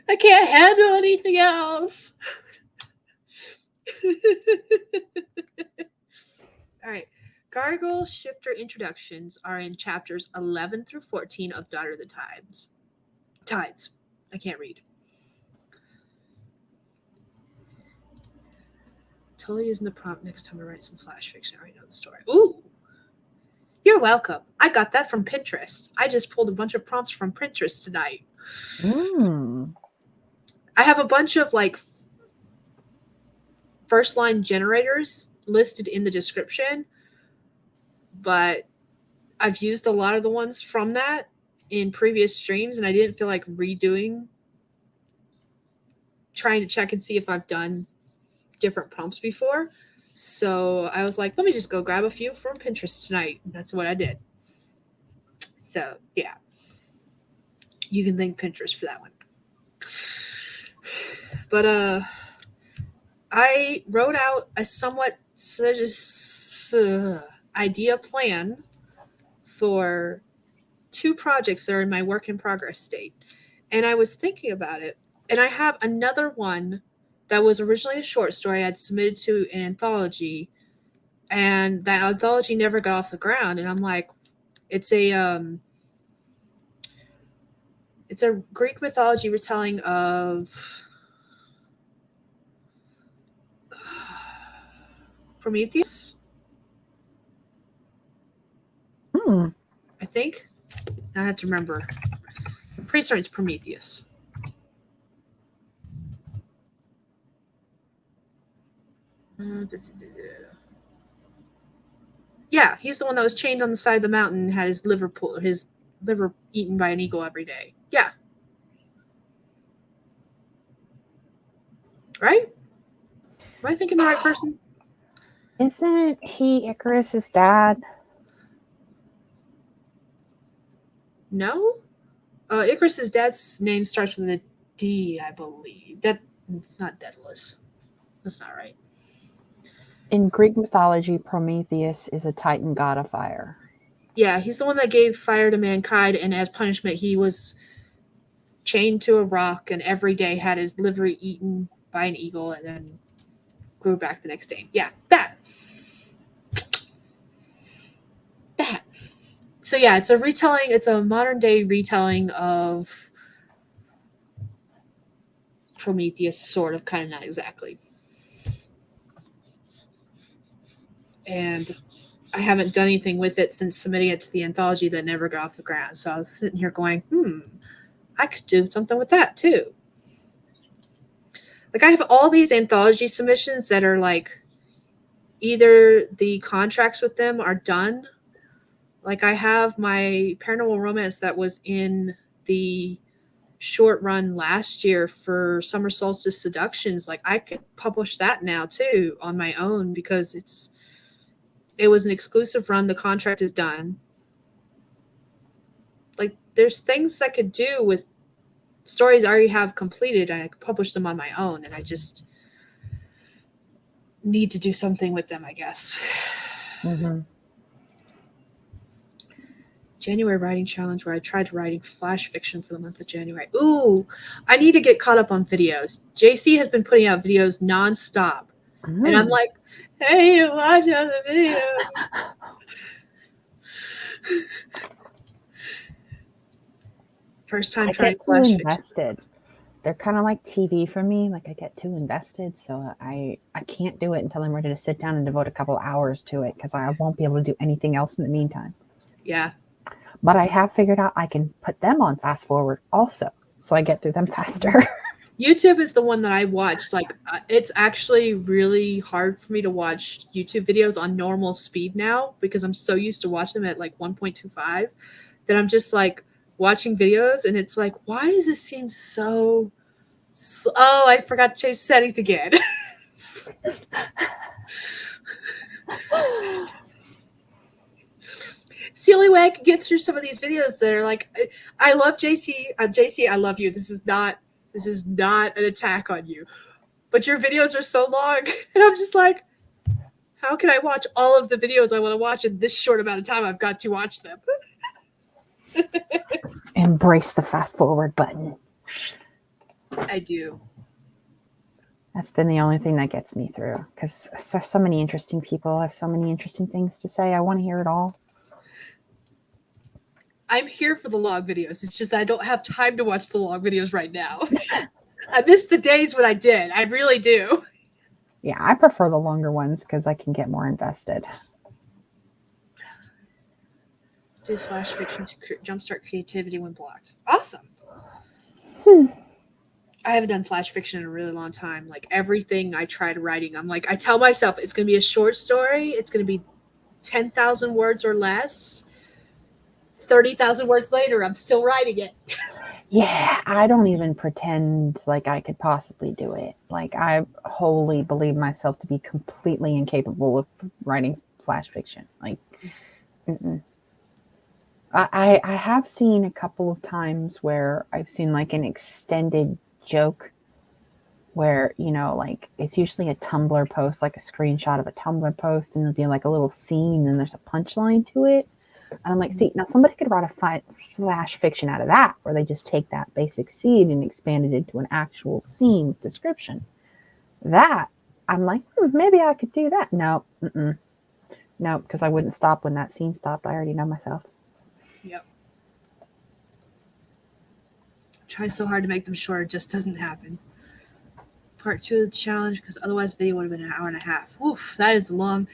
I can't handle anything else. All right. Gargle shifter introductions are in chapters 11 through 14 of Daughter of the Tides. I can't read. Totally using the prompt next time I write some flash fiction. I already know the story. Ooh. You're welcome. I got that from Pinterest. I just pulled a bunch of prompts from Pinterest tonight. I have a bunch of like first line generators listed in the description, but I've used a lot of the ones from that in previous streams, and I didn't feel like trying to check and see if I've done different prompts before. So I was like, let me just go grab a few from Pinterest tonight. And that's what I did. So yeah, you can thank Pinterest for that one. But I wrote out a somewhat idea plan for 2 projects that are in my work in progress state. And I was thinking about it. And I have another one that was originally a short story I'd submitted to an anthology. And that anthology never got off the ground. And I'm like, it's a Greek mythology retelling of Prometheus. I think. I have to remember. I'm pretty certain it's Prometheus. Yeah, he's the one that was chained on the side of the mountain and had his liver eaten by an eagle every day. Yeah. Right? Am I thinking the right person? Isn't he Icarus's dad? No. Icarus's dad's name starts with a D, I believe. It's not Daedalus. That's not right. In Greek mythology, Prometheus is a Titan god of fire. Yeah, he's the one that gave fire to mankind, and as punishment, he was chained to a rock and every day had his liver eaten by an eagle and then grew back the next day. Yeah, that. So yeah, it's a modern day retelling of Prometheus, sort of, kind of, not exactly. and I haven't done anything with it since submitting it to the anthology that never got off the ground. So I was sitting here going, I could do something with that too. Like I have all these anthology submissions that are like either the contracts with them are done. Like I have my paranormal romance that was in the short run last year for Summer Solstice Seductions. Like I could publish that now too on my own because it was an exclusive run. The contract is done. Like there's things I could do with stories I already have completed and I could publish them on my own, and I just need to do something with them, I guess. Mm-hmm. January writing challenge where I tried writing flash fiction for the month of January. Ooh, I need to get caught up on videos. JC has been putting out videos nonstop. Mm-hmm. And I'm like, hey, watch out the video. First time I trying get too flash invested. They're kind of like TV for me. Like I get too invested, so I can't do it until I'm ready to sit down and devote a couple hours to it because I won't be able to do anything else in the meantime. Yeah. But I have figured out I can put them on fast forward also, so I get through them faster. YouTube is the one that I watch. Like, it's actually really hard for me to watch YouTube videos on normal speed now because I'm so used to watching them at like 1.25 that I'm just like watching videos and it's like, why does this seem so slow? Oh, I forgot to change settings again. It's the only way I can get through some of these videos that are like, I love JC. JC, I love you. This is not an attack on you. But your videos are so long. And I'm just like, how can I watch all of the videos I want to watch in this short amount of time? I've got to watch them. Embrace the fast forward button. I do. That's been the only thing that gets me through because there's so many interesting people. I have so many interesting things to say. I want to hear it all. I'm here for the long videos. It's just that I don't have time to watch the long videos right now. I miss the days when I did. I really do. Yeah, I prefer the longer ones because I can get more invested. Do flash fiction to jumpstart creativity when blocked. Awesome. I haven't done flash fiction in a really long time. Like everything I tried writing, I'm like, I tell myself it's going to be a short story. It's going to be 10,000 words or less. 30,000 words later, I'm still writing it. Yeah, I don't even pretend like I could possibly do it. Like I wholly believe myself to be completely incapable of writing flash fiction. Like, I have seen a couple of times where I've seen like an extended joke where, you know, like it's usually a Tumblr post, like a screenshot of a Tumblr post, and it'll be like a little scene and there's a punchline to it. And I'm like, see, now somebody could write a flash fiction out of that, where they just take that basic seed and expand it into an actual scene with description. That, I'm like, maybe I could do that. No, no, because I wouldn't stop when that scene stopped. I already know myself. Yep. Try so hard to make them short, it just doesn't happen. Part 2 of the challenge, because otherwise the video would have been an hour and a half. Oof, that is long.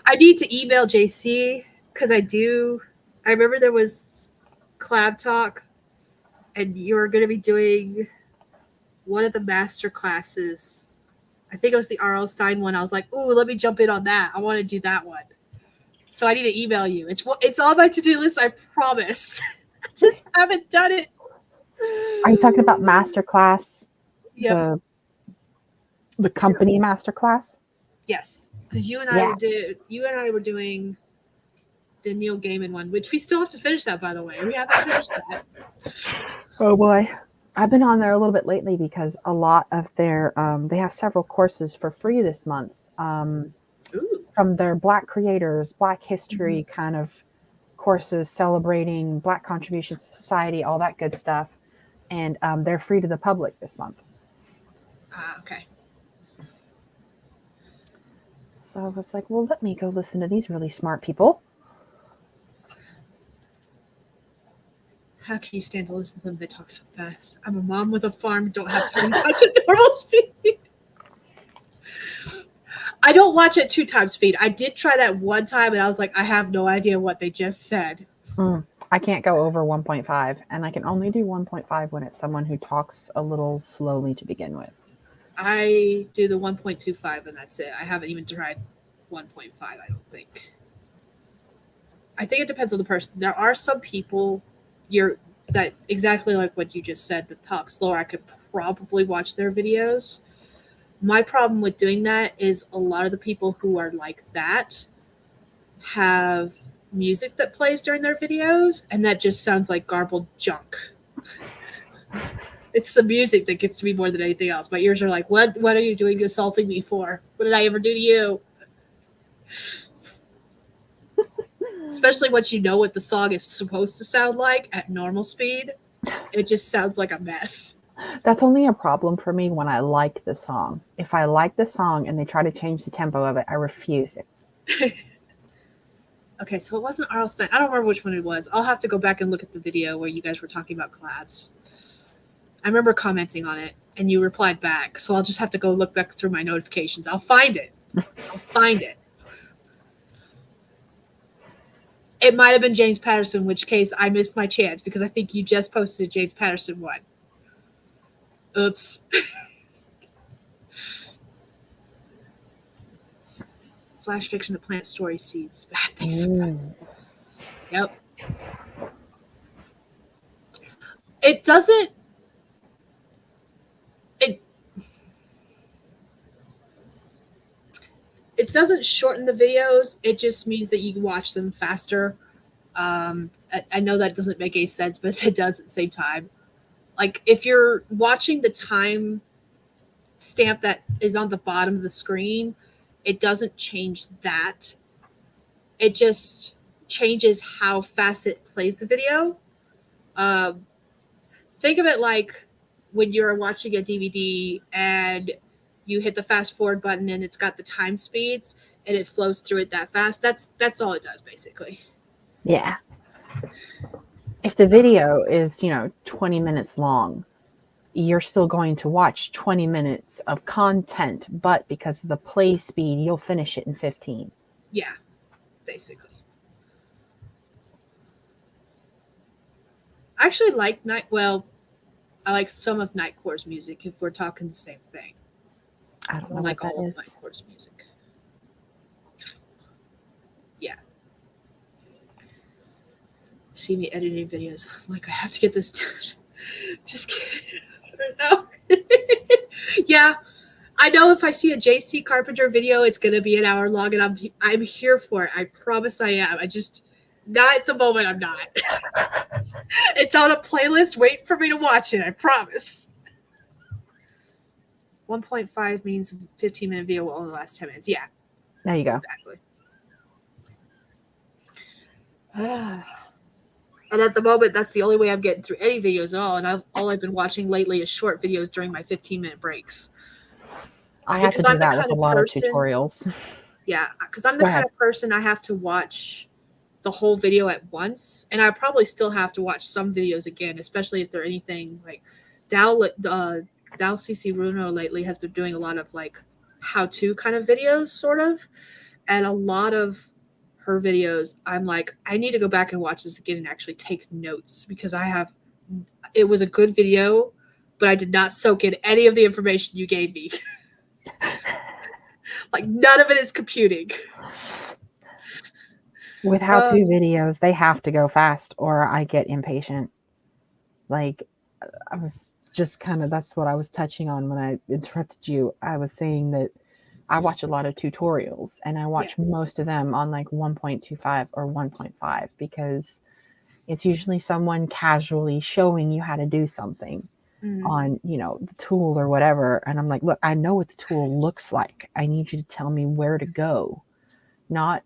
I need to email JC because I remember there was Collab Talk and you were going to be doing one of the master classes. I think it was the R.L. Stein one. I was like, ooh, let me jump in on that. I want to do that one. So I need to email you. It's on my to-do list, I promise. I just haven't done it. Are you talking about masterclass? Yep. The company masterclass? Yes. Because you and I were doing the Neil Gaiman one, which we still have to finish that, by the way. We haven't finished that. Oh boy. I've been on there a little bit lately because a lot of their they have several courses for free this month. From their Black creators, Black history kind of courses celebrating Black contributions to society, all that good stuff. And they're free to the public this month. Okay. So I was like, well, let me go listen to these really smart people. How can you stand to listen to them? They talk so fast. I'm a mom with a farm, don't have time to watch at normal speed. I don't watch at 2x speed. I did try that one time, and I was like, I have no idea what they just said. I can't go over 1.5, and I can only do 1.5 when it's someone who talks a little slowly to begin with. I do the 1.25, and that's it. I haven't even tried 1.5, I don't think. I think it depends on the person. There are some people that exactly like what you just said that talk slower. I could probably watch their videos. My problem with doing that is a lot of the people who are like that have music that plays during their videos, and that just sounds like garbled junk. It's the music that gets to me more than anything else. My ears are like, what are you doing assaulting me for? What did I ever do to you? Especially once you know what the song is supposed to sound like at normal speed, it just sounds like a mess. That's only a problem for me when I like the song. If I like the song and they try to change the tempo of it, I refuse it. Okay, so it wasn't R.L. Stine. I don't remember which one it was. I'll have to go back and look at the video where you guys were talking about collabs. I remember commenting on it, and you replied back, so I'll just have to go look back through my notifications. I'll find it. It might have been James Patterson, in which case I missed my chance because I think you just posted a James Patterson one. Oops. Flash fiction to plant story seeds. Bad things sometimes. Yep. It doesn't. It doesn't shorten the videos. It just means that you can watch them faster. I know that doesn't make any sense, but it does at the same time. Like if you're watching the time stamp that is on the bottom of the screen, it doesn't change that. It just changes how fast it plays the video. Think of it like when you're watching a DVD and you hit the fast forward button and it's got the time speeds and it flows through it that fast. That's all it does basically. Yeah. If the video is, 20 minutes long, you're still going to watch 20 minutes of content, but because of the play speed, you'll finish it in 15. Yeah, basically. I actually like I like some of Nightcore's music if we're talking the same thing. I don't know like what all that of is. Nightcore's music. Yeah. See me editing videos. I'm like, I have to get this done. Just kidding. No. Yeah. I know if I see a JC Carpenter video, it's gonna be an hour long, and I'm here for it. I promise I am. I just not at the moment. I'm not. It's on a playlist waiting for me to watch it. I promise. 1.5 means 15-minute video will only last 10 minutes. Yeah. There you go. Exactly. And at the moment, that's the only way I'm getting through any videos at all. And all I've been watching lately is short videos during my 15-minute breaks. I have to do that with a lot of tutorials. Yeah, because I'm the kind of person I have to watch the whole video at once. And I probably still have to watch some videos again, especially if they're anything like Dal CC Runo lately has been doing a lot of like how-to kind of videos, sort of. And a lot of her videos, I'm like, I need to go back and watch this again and actually take notes because it was a good video, but I did not soak in any of the information you gave me. Like none of it is computing. With how-to videos, they have to go fast or I get impatient. Like I was just that's what I was touching on when I interrupted you. I was saying that I watch a lot of tutorials and I watch most of them on like 1.25 or 1.5 because it's usually someone casually showing you how to do something on, the tool or whatever. And I'm like, look, I know what the tool looks like. I need you to tell me where to go, not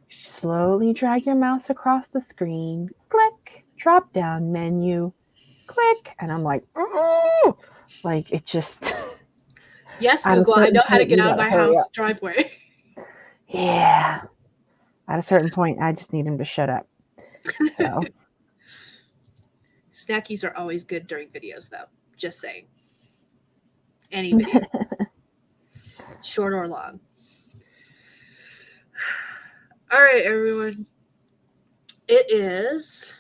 slowly drag your mouse across the screen, click, drop down menu, click. And I'm like, oh, like it just... Yes, Google, I know how to get out of my house driveway. Yeah. At a certain point, I just need him to shut up. So. Snackies are always good during videos, though. Just saying. Any video. Short or long. All right, everyone. It is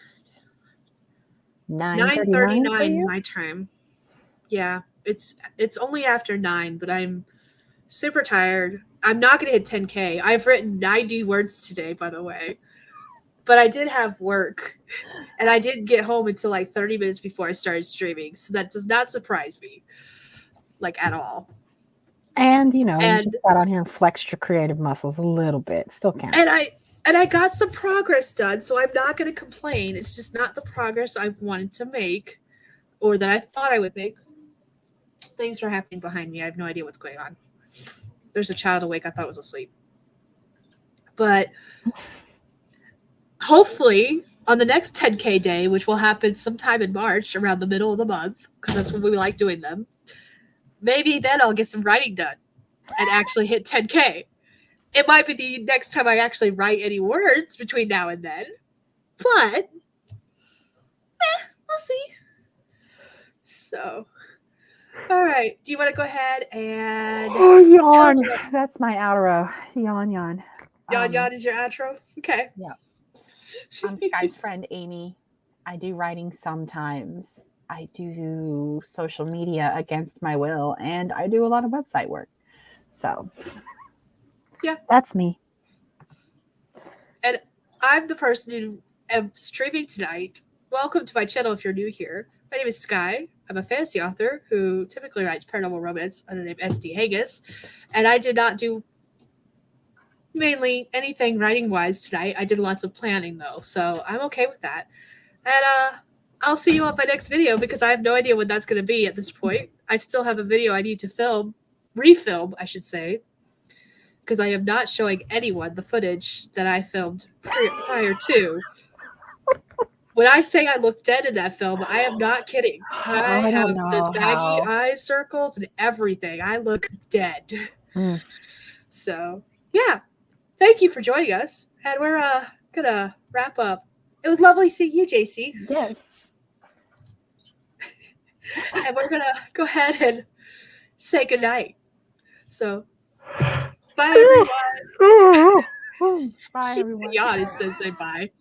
9:39 for 9:39 you? my time. Yeah, it's only after 9, but I'm super tired. I'm not going to hit 10K. I've written 90 words today, by the way. But I did have work, and I didn't get home until like 30 minutes before I started streaming. So that does not surprise me, like at all. And you And just got on here and flexed your creative muscles a little bit. Still counts. and I got some progress done, so I'm not going to complain. It's just not the progress I wanted to make, or that I thought I would make. Things are happening behind me. I have no idea what's going on. There's a child awake. I thought it was asleep. But hopefully on the next 10K day, which will happen sometime in March around the middle of the month, because that's when we like doing them, maybe then I'll get some writing done and actually hit 10K. It might be the next time I actually write any words between now and then, but we'll see. So, all right. Do you want to go ahead and Oh, yawn. That's my outro. Yawn, yawn. yawn is your outro? Okay. Yeah. I'm Skye's friend, Amy. I do writing sometimes. I do social media against my will, and I do a lot of website work. So, yeah, that's me. And I'm the person who am streaming tonight. Welcome to my channel if you're new here. My name is Skye. I'm a fantasy author who typically writes paranormal romance under the name SD Hegyes. And I did not do mainly anything writing-wise tonight. I did lots of planning, though, so I'm okay with that. And I'll see you on my next video because I have no idea when that's going to be at this point. I still have a video I need to refilm, I should say, because I am not showing anyone the footage that I filmed prior to. When I say I look dead in that film, I am not kidding. I have the baggy eye circles and everything. I look dead. So, yeah. Thank you for joining us. And we're going to wrap up. It was lovely seeing you, JC. Yes. And we're going to go ahead and say goodnight. So, bye, everyone. Bye, everyone. Yawn instead of say bye.